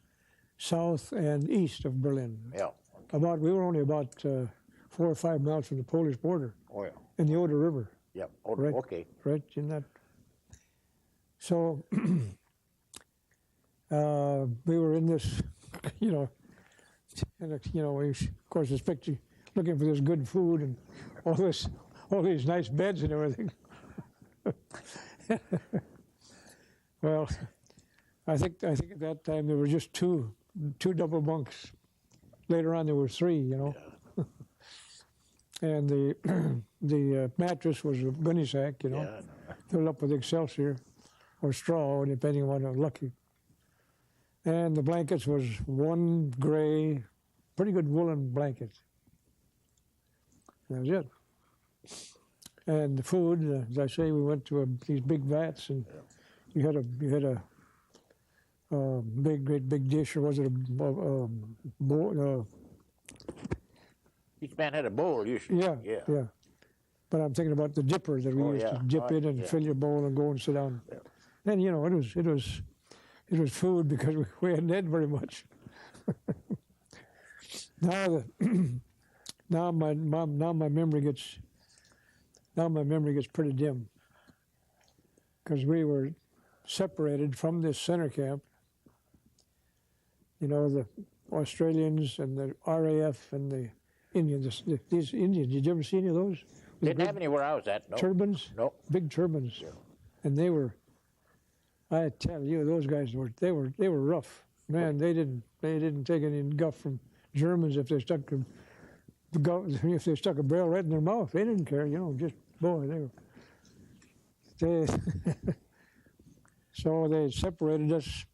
south and east of Berlin. Yeah. Okay. We were only about 4 or 5 miles from the Polish border. Oh, yeah. In the Oder River. Yeah, Oder, right, okay. Right, in that. So, we were in this, and, we, of course, this picture, looking for this good food and all these nice beds and everything. Well, I think at that time there were just two double bunks. Later on there were 3, Yeah. And the mattress was a gunny sack, Yeah. filled up with Excelsior or straw, depending on what was lucky. And the blankets was one gray, pretty good woolen blanket. That was it. And the food, as I say, we went to these big vats, and you had a great big dish, or was it a bowl? Each man had a bowl usually. Yeah. But I'm thinking about the dipper that we used to dip in and fill your bowl and go and sit down. Yeah. And it was food because we hadn't had very much. Now my memory gets pretty dim, because we were separated from this center camp. The Australians and the RAF and the Indians. These Indians, did you ever see any of those? Didn't have any where I was at. No. Turbans. No. Big turbans. Yeah. And they were. I tell you, those guys were rough. Man, they didn't take any guff from Germans if they stuck a barrel right in their mouth. They didn't care, just boy, they so they separated us,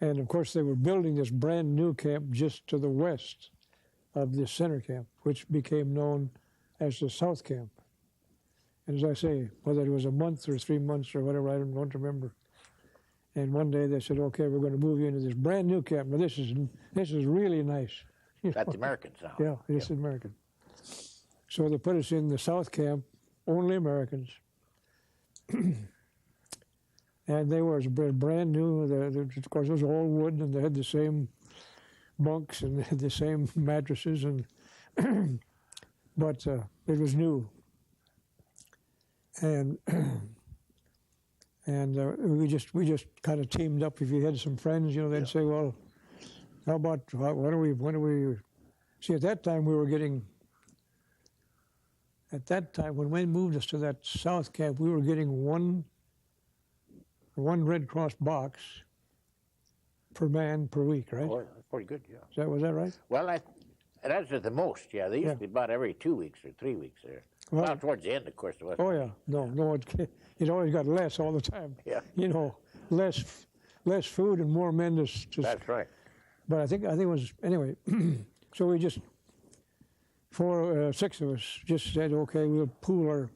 and of course they were building this brand new camp just to the west of this center camp, which became known as the South Camp. And as I say, whether it was a month or 3 months or whatever, I don't remember. And one day they said, "Okay, we're going to move you into this brand new camp. Now this is really nice." That's Americans now. Yeah, this is American. So they put us in the South Camp, only Americans. And they were brand new. Of course, it was all wood, and they had the same bunks and they had the same mattresses, but it was new. And we just kind of teamed up. If you had some friends, they'd say, "Well, how about when do we?" See, at that time we were getting. At that time, when they moved us to that South Camp, we were getting one Red Cross box per man per week, right? Oh, that's pretty good, yeah. Was that right? Well, that's at the most, yeah. They used to be about every 2 weeks or 3 weeks there. Well, towards the end, of course, it was. Oh yeah, no, it always got less all the time. Yeah. Less food and more men to. That's right. But I think it was anyway. So we just 6 of us just said, "Okay, we'll pool our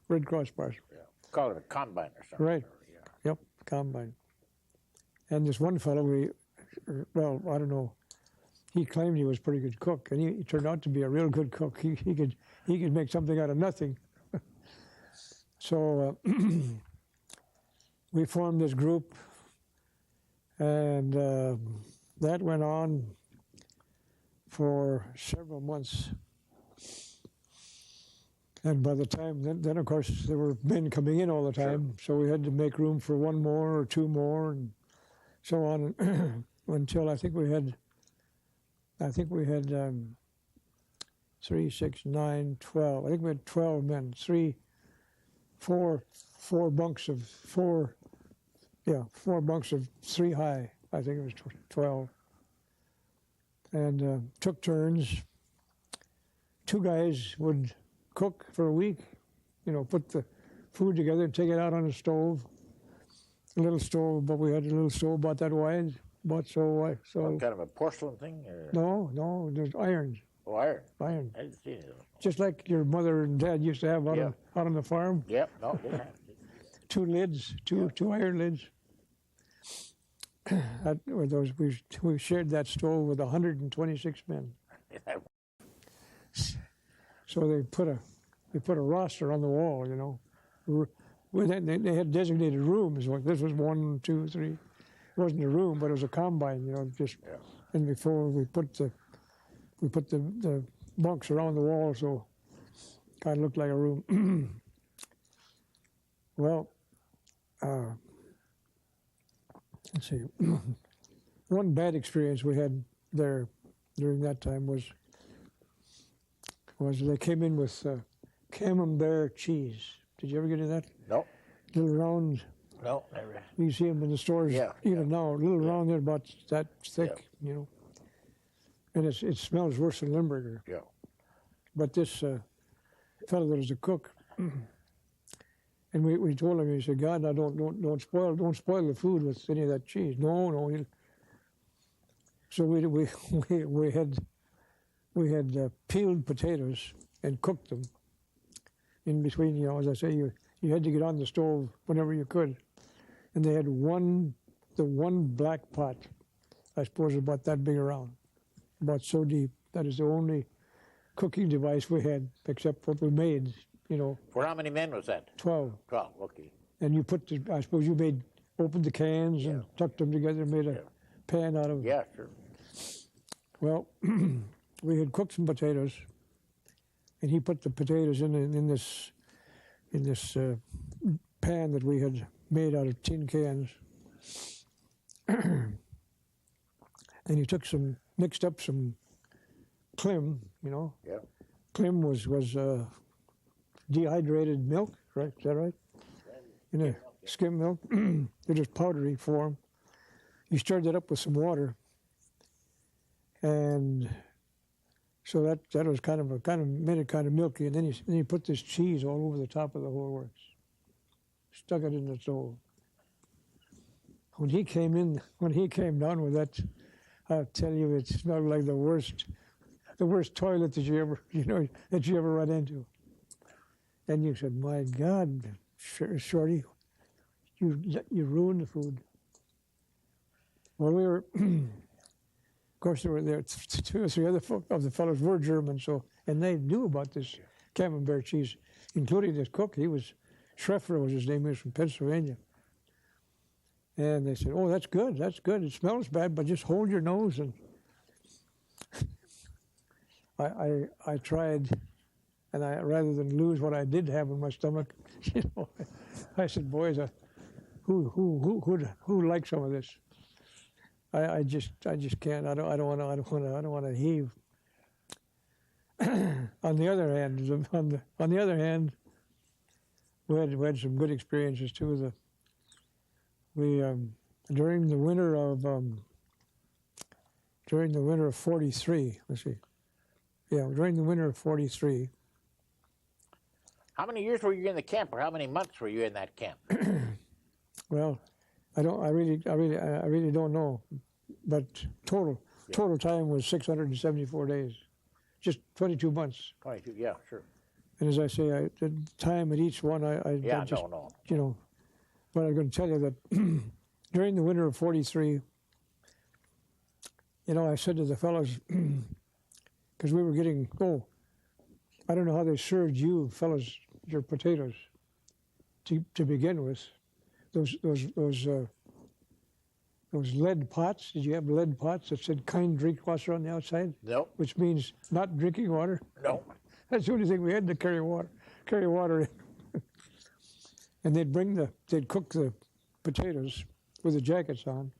Red Cross bars." Yeah. Call it a combine or something. Right. Yeah. Yep, combine. And this one fellow, I don't know. He claimed he was a pretty good cook, and he turned out to be a real good cook. He could make something out of nothing. So we formed this group, and that went on for several months. And by the time, then of course, there were men coming in all the time, so we had to make room for 1 more or 2 more, and so on, until I think we had 3, 6, 9, 12. I think we had 12 men, 4 bunks of 4 bunks of 3 high. I think it was 12. And took turns. 2 guys would cook for a week, put the food together and take it out on the stove. a little stove, but we had a little stove about that wide, about so wide. So What kind of a porcelain thing? Or? no, there's iron. Oh, iron. Iron. I didn't see it. Just like your mother and dad used to have out, Yeah. out on the farm. Yep. No, didn't have it. Two lids, two iron lids. With those, we shared that stove with 126 men. So they put a roster on the wall, you know. They had designated rooms. Like this was 1, 2, 3. It wasn't a room, but it was a combine, you know. Just and before we put the bunks around the wall, so kind of looked like a room. Well, let's see. One bad experience we had there during that time was they came in with camembert cheese. Did you ever get into that? No. Little round. No, never. You see them in the stores even now. Little round, they're about that thick, you know. And it smells worse than Limburger. Yeah. But this fellow that was a cook, and we told him, he said, God, now don't spoil the food with any of that cheese. No. So we had peeled potatoes and cooked them. In between, you know, as I say, you had to get on the stove whenever you could. And they had the one black pot, I suppose about that big around, about so deep. That is the only cooking device we had, except what we made, you know. For how many men was that? 12. 12, okay. And you I suppose you opened the cans and tucked them together and made a pan out of it. Yeah, sure. Well, we had cooked some potatoes, and he put the potatoes in this pan that we had made out of tin cans. And he mixed up some clim, you know. Yeah. Clim was dehydrated milk, right? Is that right? In a skim milk. It was powdery form. You stirred it up with some water, and so that was kind of made it kind of milky. And then he put this cheese all over the top of the whole works. Stuck it in the stove. When he came down with that, I'll tell you, it smelled like the worst toilet that you ever run into. And you said, "My God, Shorty, you ruined the food." Well, we were, of course, there were 2 or 3 other of the fellows were German, and they knew about this camembert cheese, including this cook. Schreffer was his name. He was from Pennsylvania. And they said, "Oh, that's good. It smells bad, but just hold your nose." And I tried, and rather than lose what I did have in my stomach, you know, I said, "Boys, who likes some of this?" I just can't. I don't want to heave. On the other hand, we had some good experiences too. During the winter of '43. Let's see. Yeah, during the winter of '43. How many years were you in the camp, or how many months were you in that camp? Well, I really don't know, but total time was 674 days, just 22 months. 22, yeah, sure. And as I say, the time at each one, no. You know, but I'm going to tell you that during the winter of '43, you know, I said to the fellows, because we were getting, I don't know how they served you fellows your potatoes to begin with. Those lead pots. Did you have lead pots that said "kind drink water" on the outside? No. Which means not drinking water. No. That's the only thing we had to carry water in. And they'd cook the potatoes with the jackets on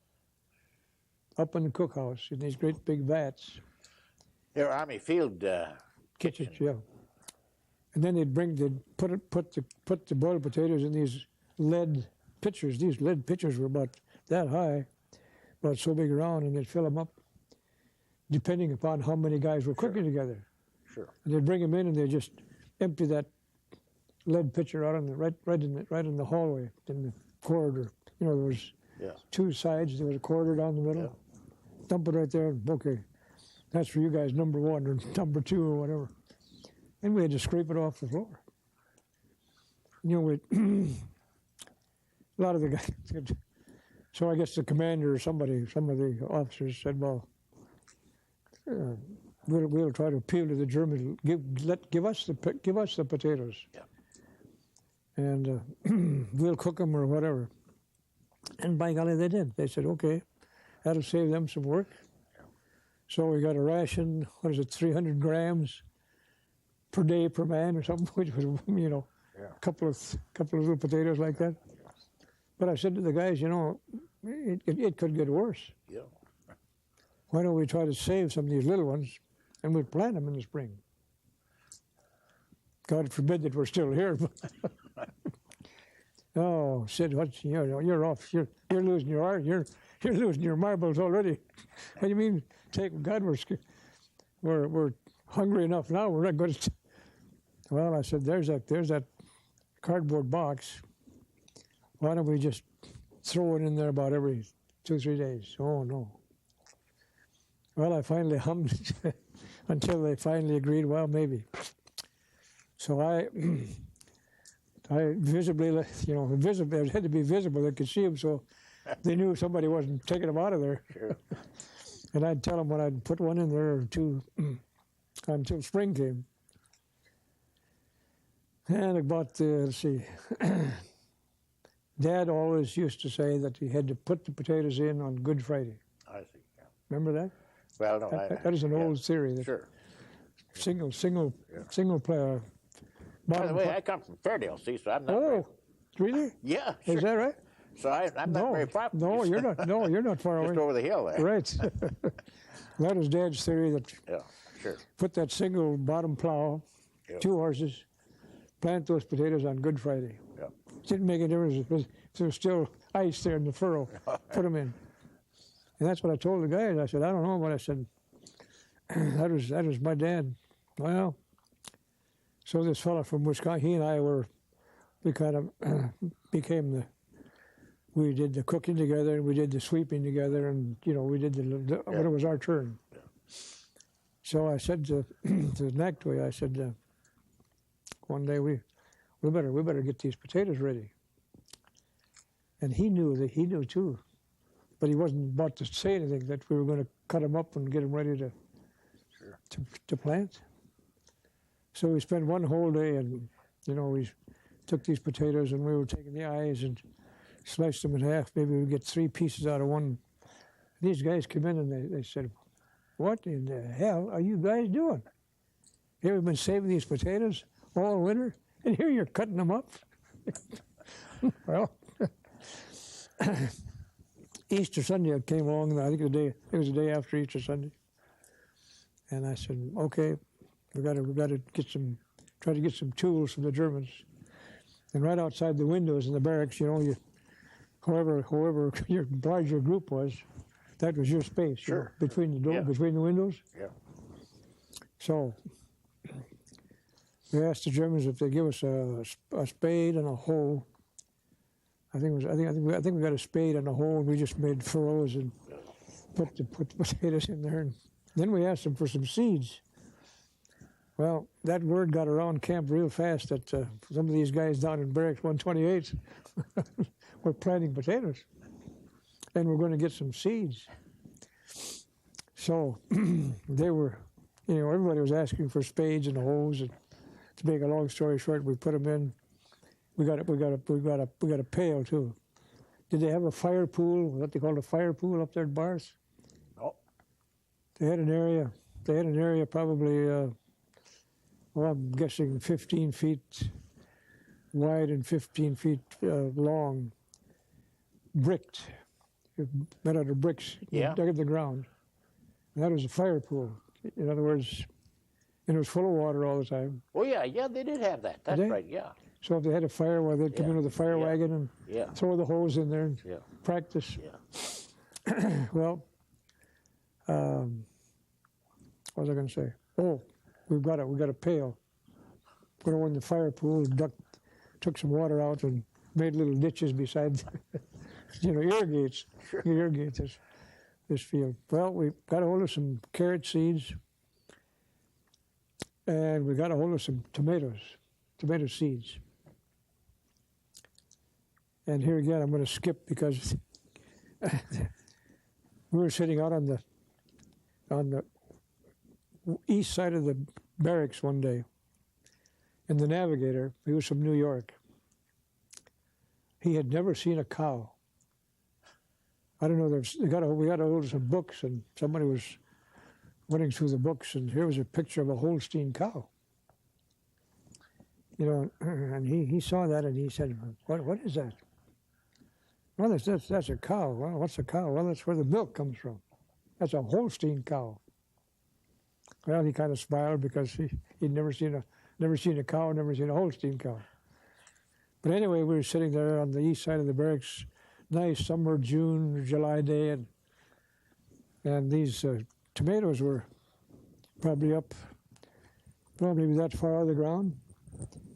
up in the cookhouse in these great big vats. Their Army field Kitchens, yeah. And then they'd put the boiled potatoes in these lead pitchers. These lead pitchers were about that high, about so big around, and they'd fill them up depending upon how many guys were cooking together. Sure. And they'd bring them in, and they'd just empty that lead pitcher out on right in the hallway, in the corridor, You know, there was Yeah. two sides. There was a quarter down the middle. Yeah. Dump it right there. Okay, that's for you guys, number one or number two or whatever. And we had to scrape it off the floor. You know, a lot of the guys. So I guess the commander or some of the officers said, "Well, we'll try to appeal to the Germans. Give us the potatoes, Yeah. and we'll cook them or whatever." And by golly, they did. They said, "Okay, that'll save them some work." Yeah. So we got a ration. What is it? 300 grams per day per man or something, which was, you know, Yeah. a couple of little potatoes like that. But I said to the guys, you know, it could get worse. Yeah. Why don't we try to save some of these little ones, and we'll plant them in the spring? God forbid that we're still here. Oh, Sid, you're off. You're losing your art. You're losing your marbles already. What do you mean? God, we're hungry enough now. We're not going to. Well, I said, there's that cardboard box. Why don't we just throw it in there about every 2-3 days? Oh no. Well, I finally hummed it until they finally agreed. Well, maybe. So I visibly, you know, it had to be visible. They could see them, so they knew somebody wasn't taking them out of there. Sure. And I'd tell them when I'd put one in there or two until spring came. And about, let's see, Dad always used to say that he had to put the potatoes in on Good Friday. I see. Yeah. Remember that? Well, no, That is an yeah. old theory. That Sure. single player. By the way, I come from Fairdale, see, so I'm not. Oh, really? Yeah. Sure. Is that right? So I'm not very far from No, you. you're not. No, you're not far Just away. over the hill there. Right. That was Dad's theory that Yeah. Sure. put that single bottom plow, Yeah. 2 horses, plant those potatoes on Good Friday. Yeah. Didn't make a difference if there was still ice there in the furrow. Put them in. And that's what I told the guys. I said, I don't know, but I said, that was my dad. Well, so this fellow from Wisconsin, he and I we kind of became we did the cooking together and we did the sweeping together, and, you know, we did when it was our turn. Yeah. So I said to Nactoy, I said, one day we better get these potatoes ready. And he knew too, but he wasn't about to say anything that we were going to cut them up and get them ready to plant. So we spent one whole day, and, you know, we took these potatoes and we were taking the eyes and sliced them in half. Maybe we'd get 3 pieces out of one. These guys came in and they said, "What in the hell are you guys doing? Here we've been saving these potatoes all winter, and here you're cutting them up." Well, Easter Sunday I came along. I think it was the day after Easter Sunday, and I said, "Okay, we got to try to get some tools from the Germans." And right outside the windows in the barracks, you know, whoever your larger group was, that was your space. Sure. You know, between the door, Yeah. between the windows. Yeah. So we asked the Germans if they give us a spade and a hoe. I think we got a spade and a hoe, and we just made furrows and put the potatoes in there. And then we asked them for some seeds. Well, that word got around camp real fast that some of these guys down in Barracks 128 were planting potatoes, and we're going to get some seeds. So they were, you know, everybody was asking for spades and hoes. And to make a long story short, we put them in. We got a pail too. Did they have a fire pool? What they called a fire pool up there at Bars? No. They had an area. Probably. Well, I'm guessing 15 feet wide and 15 feet long, bricked, made out of bricks, Yeah. dug in the ground. And that was a fire pool. In other words, and it was full of water all the time. Oh, yeah, they did have that. That's Did they? right, yeah. So if they had a fire, well, they'd come Yeah. in with a fire Yeah. wagon and Yeah. throw the hose in there and Yeah. practice. Yeah. Well, what was I going to say? Oh, we got a pail. Put it in the fire pool, took some water out, and made little ditches beside irrigates, Sure. irrigates this field. Well, we got a hold of some carrot seeds, and we got a hold of some tomato seeds. And here again, I'm going to skip because we were sitting out on the east side of the barracks one day, and the navigator, he was from New York. He had never seen a cow. I don't know. We got a hold of some books, and somebody was running through the books, and here was a picture of a Holstein cow. And he saw that, and he said, "What is that?" Well, that's a cow. Well, what's a cow? Well, that's where the milk comes from. That's a Holstein cow. Well, he kind of smiled because he'd never seen a cow, never seen a Holstein cow. But anyway, we were sitting there on the east side of the barracks, nice summer, June, or July day, and these tomatoes were probably that far out of the ground,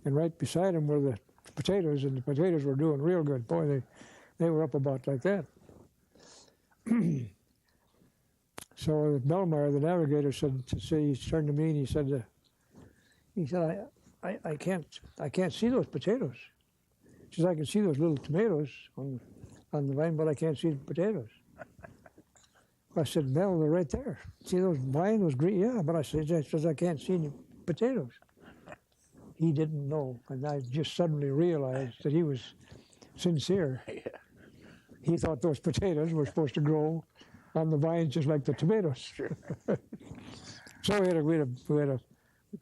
and right beside them were the potatoes, and the potatoes were doing real good. Boy, they were up about like that. So Elmer, the navigator, he turned to me and he said, I can't see those potatoes. He says, I can see those little tomatoes on the vine, but I can't see the potatoes. I said, Mel, they're right there. See those vine, those green? Yeah, but I said, I can't see any potatoes. He didn't know, and I just suddenly realized that he was sincere. Yeah. He thought those potatoes were supposed to grow on the vines just like the tomatoes. Sure. So we had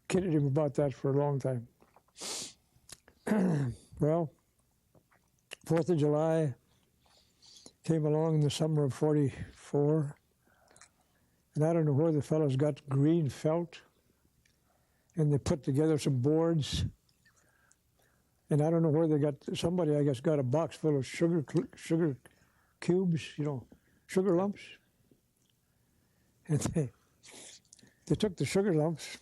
kidded him about that for a long time. Well, 4th of July came along in the summer of '44, and I don't know where the fellows got green felt, and they put together some boards, and I don't know where they got, somebody I guess got a box full of sugar cubes, sugar lumps, and they took the sugar lumps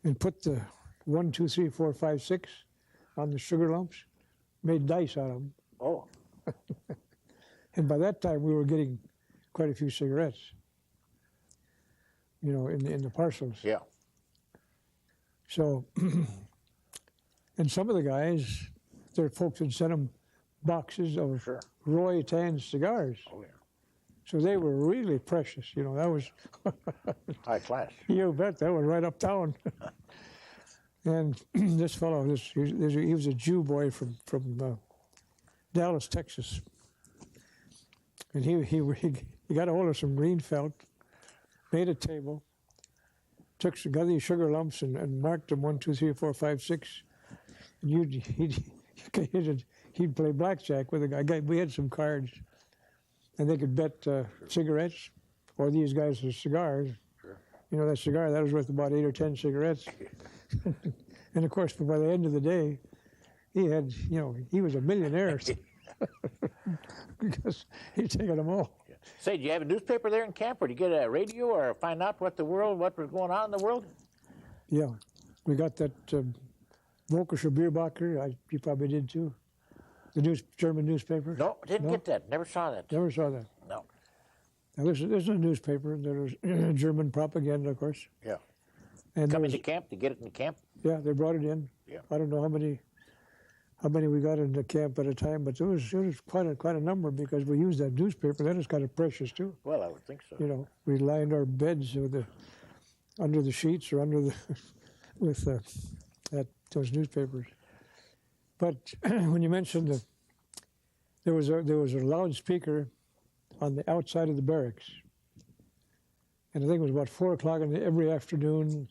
and put the 1, 2, 3, 4, 5, 6 on the sugar lumps, made dice out of them. Oh. And by that time, we were getting quite a few cigarettes, in the parcels. Yeah. So, and some of the guys, their folks had sent them boxes of Sure. Roy Tan cigars. Oh, yeah. So they were really precious. That was High class. You bet, that was right uptown. And this fellow, he was a Jew boy from Dallas, Texas, and he got a hold of some green felt, made a table, got these sugar lumps and marked them 1, 2, 3, 4, 5, 6, and he'd play blackjack with a guy. We had some cards, and they could bet cigarettes, or these guys with cigars. Sure. That cigar, that was worth about 8 or 10 cigarettes. And of course, by the end of the day, he was a millionaire because he'd taken them all. Yeah. Say, do you have a newspaper there in camp, or do you get a radio, or find out what was going on in the world? Yeah, we got that Völkischer Bierbacher. You probably did too. The German newspaper. No, didn't get that. Never saw that. Never saw that. No. Now, there's a newspaper. There's German propaganda, of course. Yeah. And Come into camp to get it in camp. Yeah, they brought it in. Yeah. I don't know how many we got into camp at a time, but it was quite a number because we used that newspaper. That is kind of precious too. Well, I would think so. We lined our beds under the sheets or with those newspapers. But when you mentioned there was a loudspeaker on the outside of the barracks, and I think it was about 4 o'clock every afternoon.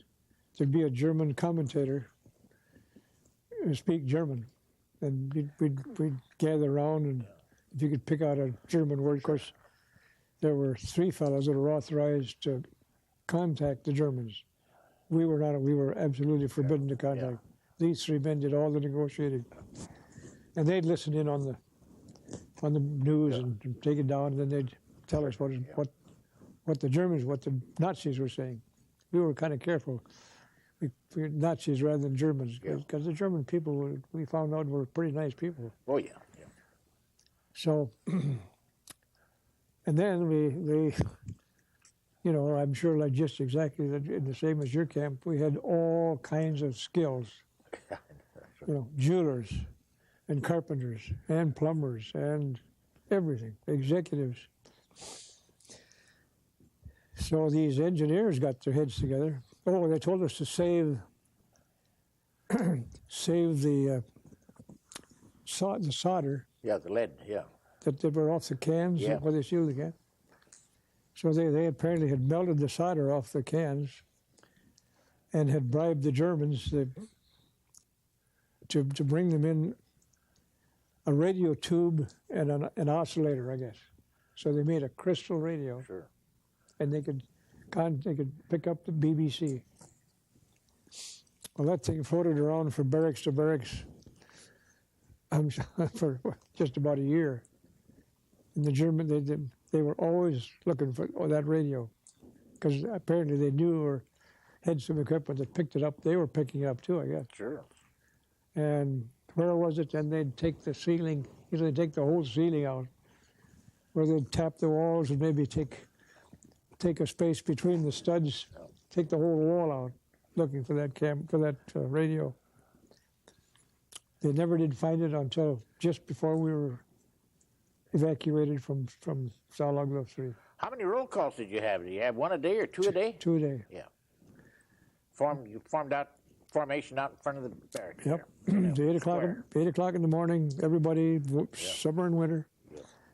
There'd be a German commentator who speak German, and we'd gather around, and if you could pick out a German word, of course, there were 3 fellows that were authorized to contact the Germans. We were not. We were absolutely forbidden to contact. Yeah. These 3 men did all the negotiating, and they'd listen in on the news and take it down, and then they'd tell us what the Nazis were saying. We were kind of careful. We Nazis rather than Germans, because the German people, we found out, were pretty nice people. Oh, yeah. So, and then we, you know, I'm sure like just exactly the same as your camp, we had all kinds of skills. You know, jewelers and carpenters and plumbers and everything, executives. So these engineers got their heads together. Oh, they told us to save the solder. Yeah, the lead, yeah. That were off the cans, Yeah. where they sealed the can. So they apparently had melted the solder off the cans and had bribed the Germans to bring them in a radio tube and an oscillator, I guess. So they made a crystal radio. Sure. And they could pick up the BBC. Well, that thing floated around from barracks to barracks for just about a year. And the German, they were always looking for that radio, because apparently they knew or had some equipment that picked it up. They were picking it up too, I guess. Sure. And where was it? And they'd take the ceiling, usually take the whole ceiling out, where they'd tap the walls and maybe take a space between the studs, take the whole wall out, looking for that radio. They never did find it until just before we were evacuated from Stalag 3. How many roll calls did you have? Did you have one a day or two a day? 2 a day. Yeah. You formation out in front of the barracks. Yep. There. 8 o'clock in the morning, everybody, summer and winter,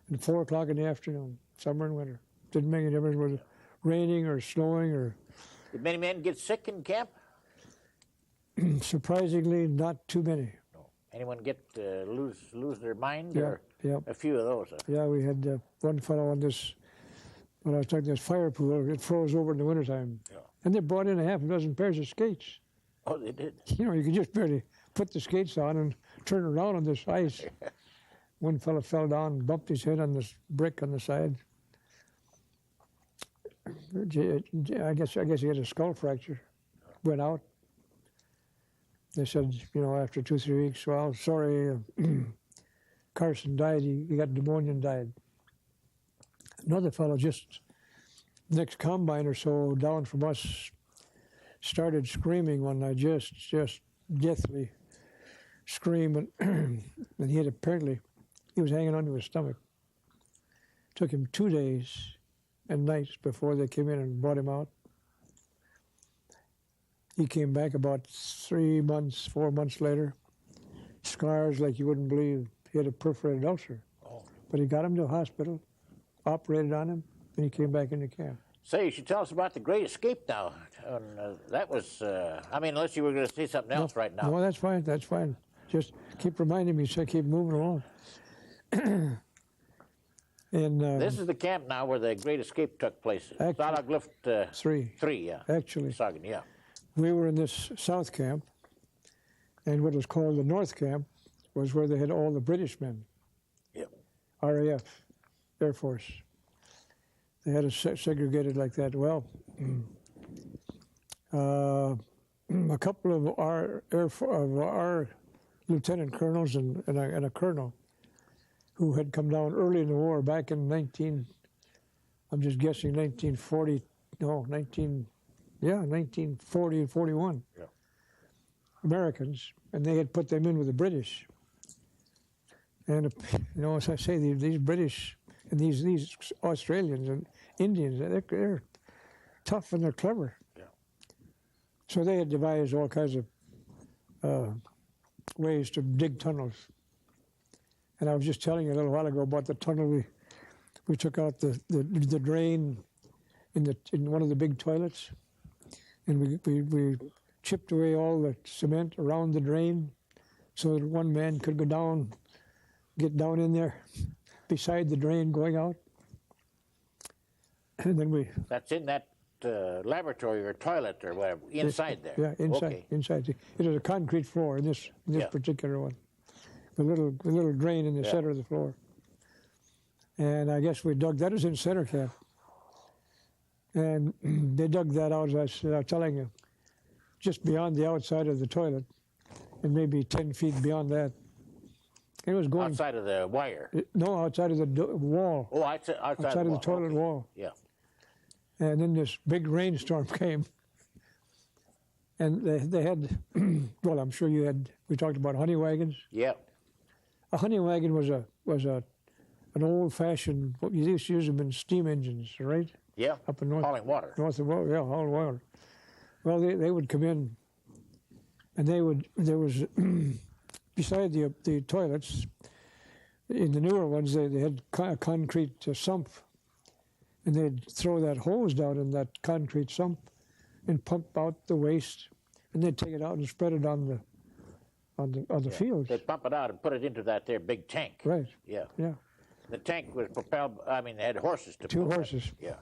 and 4 o'clock in the afternoon, summer and winter. Didn't make any difference whether it was raining or snowing or. Did many men get sick in camp? Surprisingly, not too many. No. Anyone get lose their mind? Yeah, or yeah. A few of those. Yeah, we had one fellow on this, when I was talking this fire pool, it froze over in the wintertime. Yeah. And they brought in a half a dozen pairs of skates. Oh, they did? You know, you could just barely put the skates on and turn around on this ice. One fellow fell down and bumped his head on this brick on the side. I guess he had a skull fracture. Went out. They said, you know, after 2-3 weeks, well, sorry, Carson died. He got pneumonia and died. Another fellow just next combine or so down from us started screaming one night, just deathly scream, and he was hanging onto his stomach. Took him 2 days and nights before they came in and brought him out. He came back about 3 months, 4 months later, scars like you wouldn't believe. He had a perforated ulcer. Oh. But he got him to the hospital, operated on him, and he came back into camp. Say, you should tell us about the Great Escape now. That was, I mean, unless you were going to say something else right now. No, that's fine. Just keep reminding me, so keep moving along. And this is the camp now where the Great Escape took place. Stalag Luft 3, yeah. Actually. Sagen, yeah. We were in this south camp, and what was called the north camp was where they had all the British men. Yep. RAF, Air Force. They had it segregated like that. Well, a couple of our lieutenant colonels and a colonel who had come down early in the war back in 1940 and 41. Yeah. Americans, and they had put them in with the British. And, you know, as I say, these British and these Australians and Indians, they're tough and they're clever. Yeah. So they had devised all kinds of ways to dig tunnels. And I was just telling you a little while ago about the tunnel we took out the drain in one of the big toilets, and we chipped away all the cement around the drain so that one man could go down, get down in there beside the drain going out. And then That's in that laboratory or toilet or whatever, inside there? Yeah, inside. Okay. Inside. It was a concrete floor in this particular one. A little drain in the center of the floor. And I guess we dug, that was in center camp. And they dug that out, as I was telling you, just beyond the outside of the toilet, and maybe 10 feet beyond that. It was going outside of the wire. No, outside of the wall. Oh, outside Outside of the toilet okay. wall. Yeah. And then this big rainstorm came. And they had, well, I'm sure we talked about honey wagons. Yeah. A honey wagon was an old-fashioned, what you used to use them in steam engines, right? Yeah. Up in north. Hauling water. North of, yeah, hauling water. Well, they would come in, and there was, beside the toilets, in the newer ones, they had a concrete sump, and they'd throw that hose down in that concrete sump and pump out the waste, and they'd take it out and spread it on the fields. They'd pump it out and put it into that there big tank. Right. Yeah. Yeah. The tank was propelled, I mean, they had horses to Two pull it. horses. Yeah.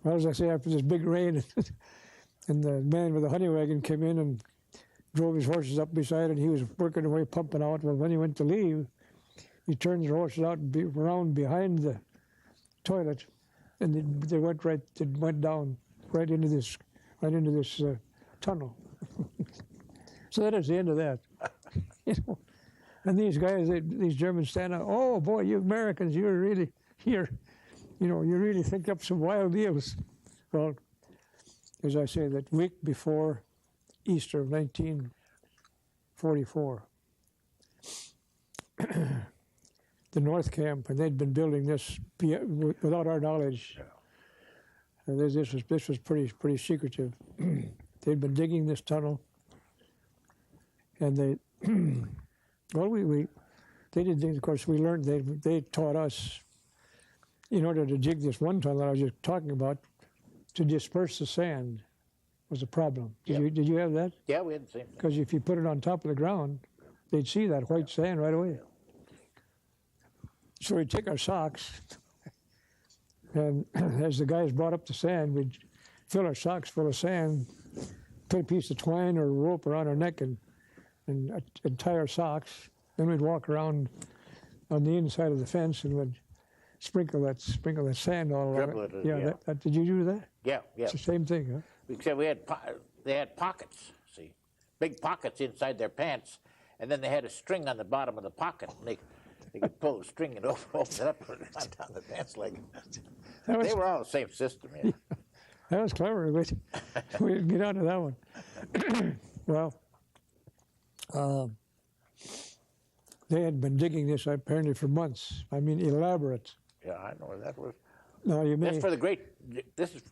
Well, as I say, after this big rain, and the man with the honey wagon came in and drove his horses up beside it, and he was working away, pumping out. Well, when he went to leave, he turned the horses out and around behind the toilet, and they went down right into this tunnel. So that is the end of that. You know, and these guys, these Germans stand up. Oh boy, you Americans, you really think up some wild deals. Well, as I say, that week before Easter of 1944, the North Camp, and they'd been building this without our knowledge. This was pretty secretive. They'd been digging this tunnel, and they did things. Of course, we learned they taught us, in order to dig this one tunnel that I was just talking about, to disperse the sand was a problem. Did you have that? Yeah, we had the same thing. Because if you put it on top of the ground, they'd see that white sand right away. So we'd take our socks, and as the guys brought up the sand, we'd fill our socks full of sand, put a piece of twine or a rope around our neck and tie our socks. Then we'd walk around on the inside of the fence and would sprinkle that sand all over. Dribble it, Yeah. yeah. Did you do that? Yeah. It's the same thing, huh? Except they had pockets, see, big pockets inside their pants, and then they had a string on the bottom of the pocket, and they could pull the string and open it up and put it on down the pants leg. They were all the same system, yeah. That was clever. We didn't get onto that one. Well, they had been digging this apparently for months. I mean, elaborate. Yeah, I know that was. No, you may. This is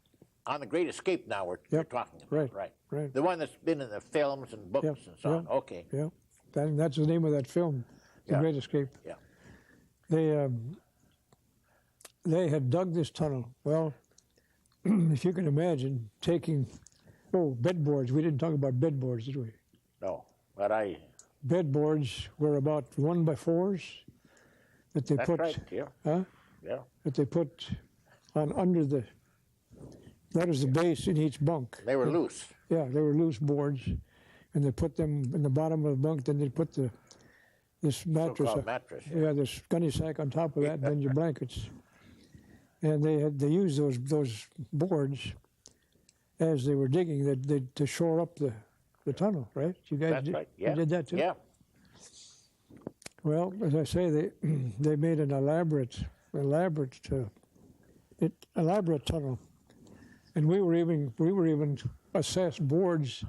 on the Great Escape now we're talking about, right. The one that's been in the films and books and so on. Okay. Yeah, that's the name of that film, The Great Escape. Yeah. They had dug this tunnel. Well, if you can imagine taking, bedboards. We didn't talk about bedboards, did we? No, but bedboards were about 1x4s that they that's put. right, yeah. Huh? Yeah. That they put on under the. That is the base in each bunk. They were loose. Yeah, they were loose boards, and they put them in the bottom of the bunk. Then they put this mattress. So-called mattress. Yeah, this gunny sack on top of that, and then your blankets. And they used those boards as they were digging to shore up the tunnel, right? You guys That's right. Yeah. You did that too? Yeah. Well, as I say, they made an elaborate tunnel, and we were even assessed boards,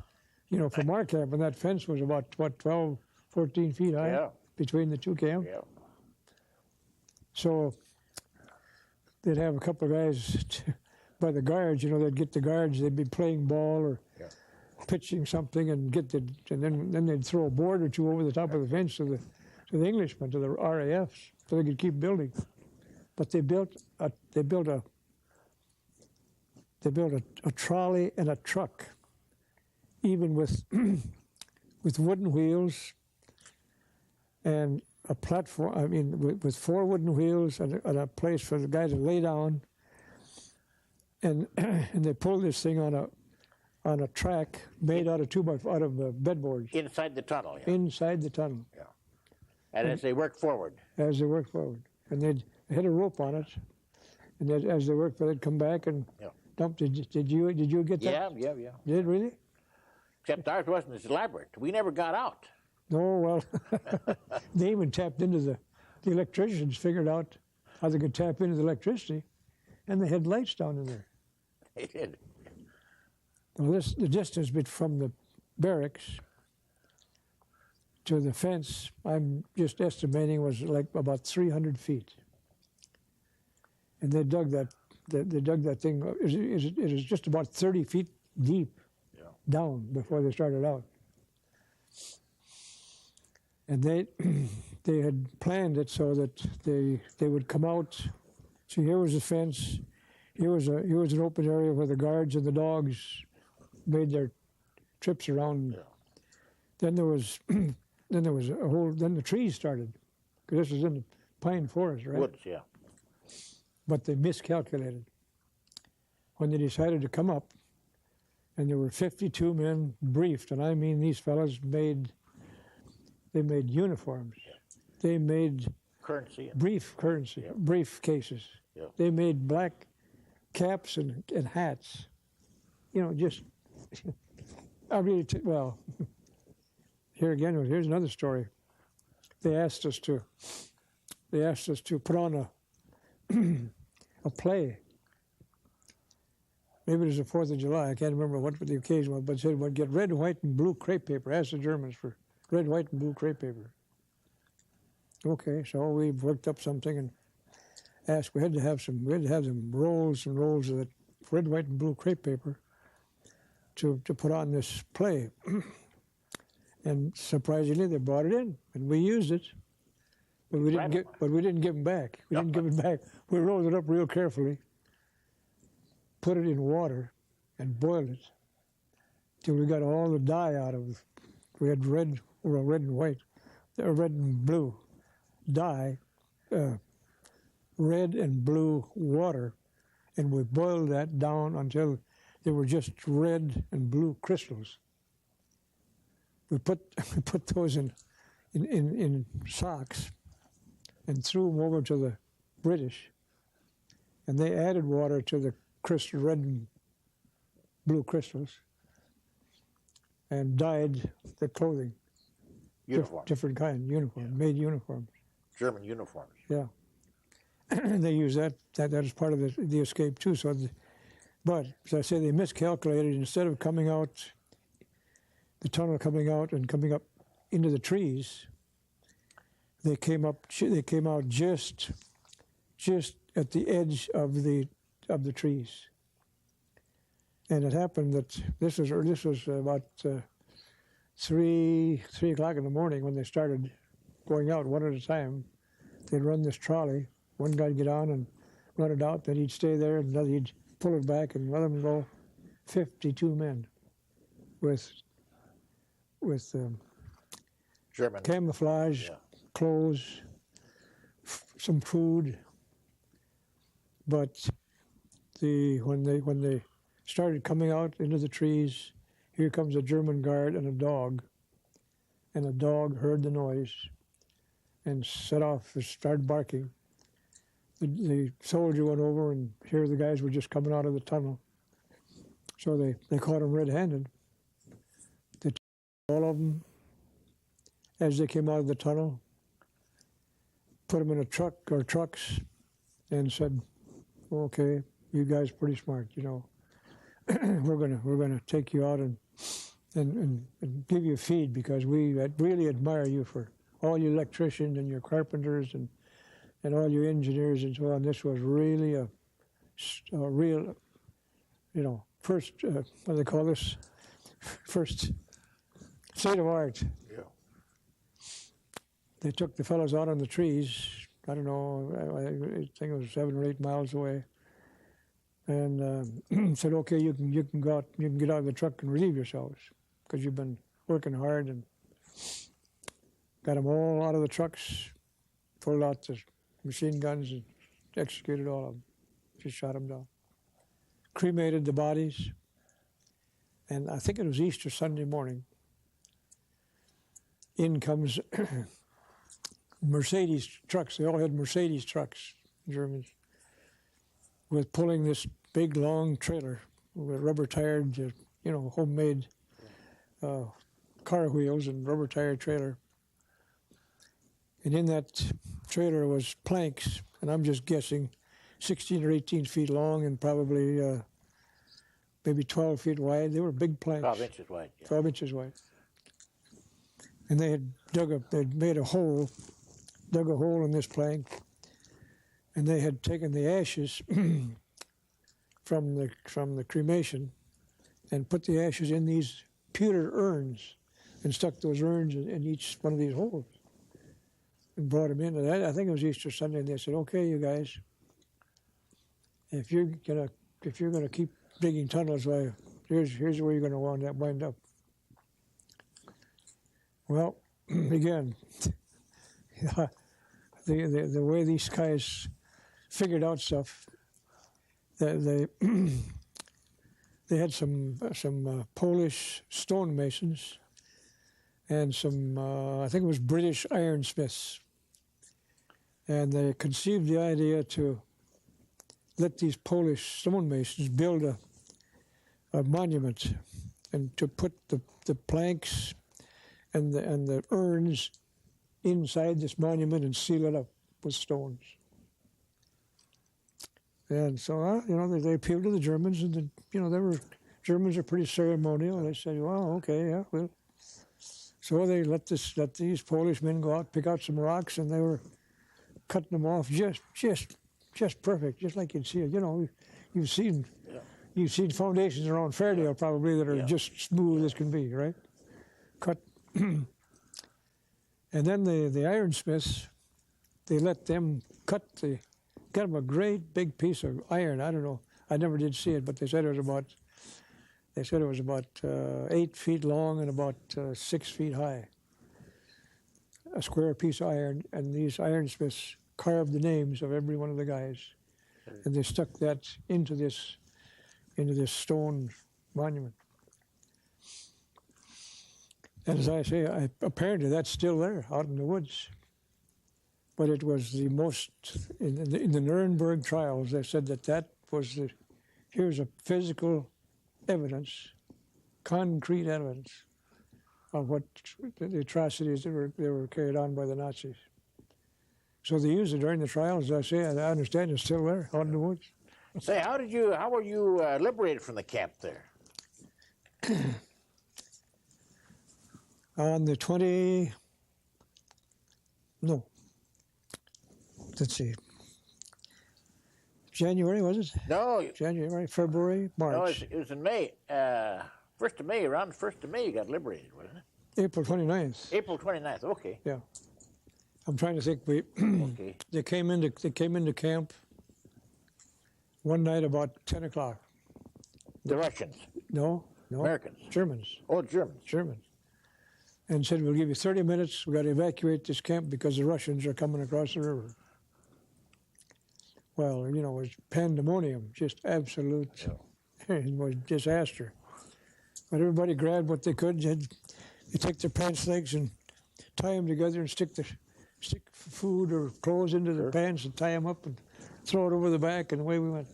from our camp, and that fence was about 12, 14 feet high between the two camps. Yeah. So they'd have a couple of guys by the guards. They'd get the guards. They'd be playing ball or pitching something, and then they'd throw a board or two over the top of the fence to the Englishmen, to the RAFs, so they could keep building. But they built a trolley and a truck, even with with wooden wheels and a platform. I mean, with 4 wooden wheels and a place for the guys to lay down. And they pulled this thing on a track made out of bedboards. Inside the tunnel. Yeah. Inside the tunnel. Yeah. And as they worked forward. And they had a rope on it, and as they worked, they'd come back and dump. Did you get that? Yeah. Did really? Except ours wasn't as elaborate. We never got out. No, well, they even tapped into the electricians figured out how they could tap into the electricity, and they had lights down in there. They did. Well, the distance from the barracks to the fence, I'm just estimating, was like about 300 feet. And they dug that. They dug that thing. It was just about 30 feet deep down before they started out. And they had planned it so that they would come out. See, here was a fence. Here was an open area where the guards and the dogs made their trips around. Yeah. Then there was a whole. Then the trees started, because this was in the pine forest, right? Woods, yeah. But they miscalculated when they decided to come up, and there were 52 men briefed, and I mean these fellows made uniforms. Yeah. They made Currency. brief cases. Yeah. They made black caps and hats. You know, just I really well. Here's another story. They asked us to put on a play. Maybe it was the 4th of July. I can't remember what the occasion was, but it said we'd get red, white, and blue crepe paper. Ask the Germans for red, white, and blue crepe paper. Okay, so we worked up something and asked. We had to have some rolls and rolls of that red, white, and blue crepe paper to put on this play. And surprisingly, they brought it in, and we used it. But we didn't give them back. We didn't give it back. We rolled it up real carefully, put it in water, and boiled it till we got all the dye out of it. We had red and white, red and blue dye, red and blue water, and we boiled that down until they were just red and blue crystals. We put those in socks and threw them over to the British, and they added water to the red and blue crystals and dyed the clothing. Uniform. Different kind, made uniforms. German uniforms. Yeah. They use that as part of the escape too. But as I say, they miscalculated. Instead of coming out, the tunnel coming out and coming up into the trees, they came out just at the edge of the trees. And it happened that this was about 3 o'clock in the morning when they started going out one at a time. They'd run this trolley. One guy'd get on and run it out, then he'd stay there, and another he'd pull it back and let them go. 52 men with German camouflage, clothes, some food. But when they started coming out into the trees, here comes a German guard and a dog heard the noise and set off and started barking. The soldier went over, and here the guys were just coming out of the tunnel. So they caught him red-handed. They took all of them as they came out of the tunnel, put them in a truck or trucks, and said, "Okay, you guys are pretty smart, you know. we're gonna take you out and give you a feed, because we really admire you for all your electricians and your carpenters and all your engineers and so on. This was really a real, you know, first, what do they call this? First state of art." Yeah. They took the fellows out on the trees. I don't know, I think it was 7 or 8 miles away, and said, "Okay, you can go out, you can get out of the truck and relieve yourselves, because you've been working hard." And got them all out of the trucks, pulled out the machine guns, and executed all of them. Just shot them down. Cremated the bodies, and I think it was Easter Sunday morning. In comes Mercedes trucks. They all had Mercedes trucks, Germans, with pulling this big long trailer with rubber-tired, homemade car wheels and rubber tire trailer. And in that trailer was planks, and I'm just guessing 16 or 18 feet long and probably maybe 12 feet wide. They were big planks. 12 inches wide. Yeah. 12 inches wide. And they had they'd made a hole, dug a hole in this plank, and they had taken the ashes from the cremation and put the ashes in these pewter urns and stuck those urns in each one of these holes and brought them in. And I think it was Easter Sunday, and they said, "Okay, you guys, if you're gonna keep digging tunnels, well, here's where you're gonna wind up." Well, again, the way these guys figured out stuff, they had some Polish stonemasons and some I think it was British ironsmiths, and they conceived the idea to let these Polish stonemasons build a monument and to put the planks and the urns inside this monument and seal it up with stones. And so, they appealed to the Germans, and Germans are pretty ceremonial. They said, "Well, okay, yeah, well." So they let these Polish men go out, pick out some rocks, and they were cutting them off just perfect, just like you'd see it. You've seen foundations around Fairdale probably that are just smooth as can be, right? Cut. And then the ironsmiths, they let them got them a great big piece of iron. I don't know. I never did see it, but they said it was about 8 feet long and about 6 feet high. A square piece of iron, and these ironsmiths carved the names of every one of the guys, and they stuck that into this stone monument. And as I say, apparently that's still there out in the woods. But it was the most, in the Nuremberg trials, they said that was here's a physical evidence, concrete evidence of what the atrocities that were carried on by the Nazis. So they used it during the trials. As I say, I understand it's still there out in the woods. Say, how were you liberated from the camp there? On the let's see, January, was it? No. January, February, March. No, it was in May. 1st of May, around the 1st of May you got liberated, wasn't it? April 29th. April 29th, okay. Yeah. I'm trying to think. Okay. They came into camp one night about 10 o'clock. The Russians? No. Americans? Germans. Oh, Germans. Germans. And said, "We'll give you 30 minutes. We've got to evacuate this camp because the Russians are coming across the river." Well, it was pandemonium, just absolute. Yeah. It was disaster. But everybody grabbed what they could. They take their pants legs and tie them together and stick food or clothes into their pants and tie them up and throw it over the back, and away we went.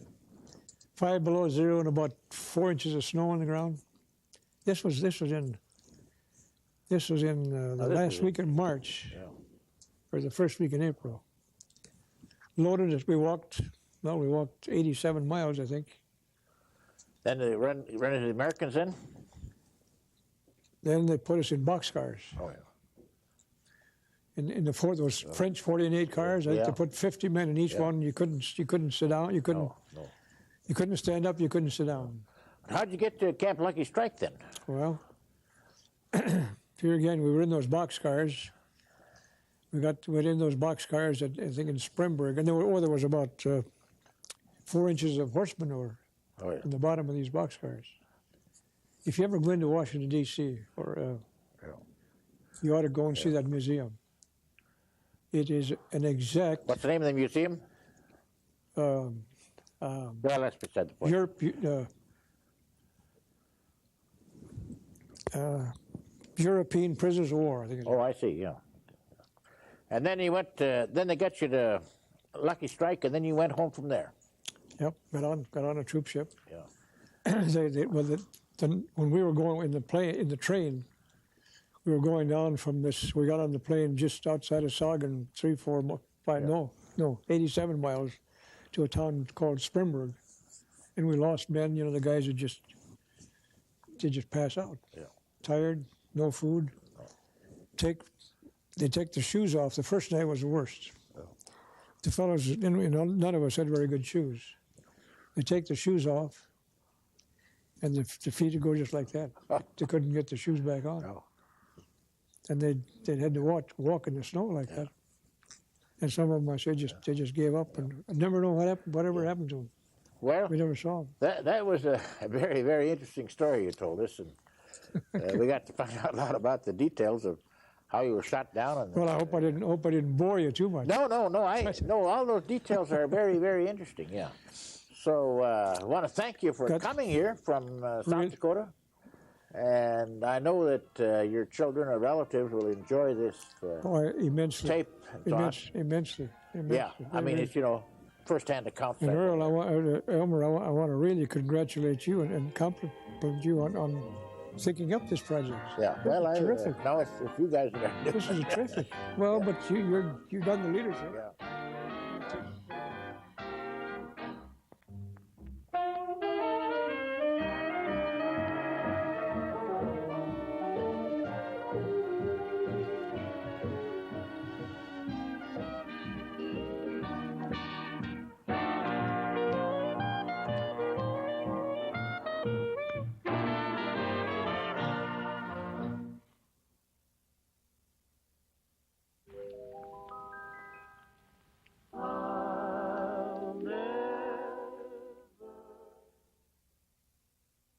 5 below zero and about 4 inches of snow on the ground. This was in the last week in March, or the first week in April. Loaded as we walked 87 miles, I think. Then they run into the Americans in? Then they put us in boxcars. Oh, yeah. In those French 48 cars, I think they put 50 men in each one. You couldn't sit down. You couldn't. No. You couldn't stand up. You couldn't sit down. How'd you get to Camp Lucky Strike then? Well, here again, we were in those boxcars. We went in those boxcars, I think in Spremberg, and there was about 4 inches of horse manure in the bottom of these boxcars. If you ever go into Washington, D.C., you ought to go and see that museum. It is an exact... What's the name of the museum? Well, that's beside the point. European prisoners of war, I think. I see, yeah. And then you went. Then they got you to Lucky Strike, and then you went home from there. Yep, got on a troop ship. Yeah. When we were going in the train, we were going down from this. We got on the plane just outside of Saugan, 87 miles to a town called Springburg, and we lost men. You know, the guys would just pass out, tired, no food. They take the shoes off. The first night was the worst. The fellows, you know, none of us had very good shoes. They take the shoes off, and the feet would go just like that. They couldn't get the shoes back on. No. And they had to walk in the snow like that. And some of them, I said, they just gave up, and I never know whatever happened to them. Well, We never saw them. that was a very, very interesting story you told us, and we got to find out a lot about the details of how you were shot down. And Well, I hope I didn't bore you too much. No, all those details are very, very interesting, yeah. So I want to thank you for coming here from South Dakota. And I know that your children or relatives will enjoy this Immensely. tape. Immensely. Yeah, I mean, it's, you know, first-hand accounts. And Earl, Elmer, I want to really congratulate you and compliment you on thinking up this project. Yeah, well, terrific. Now if you guys are going to do This is terrific. Well, but you've done the leadership. Yeah.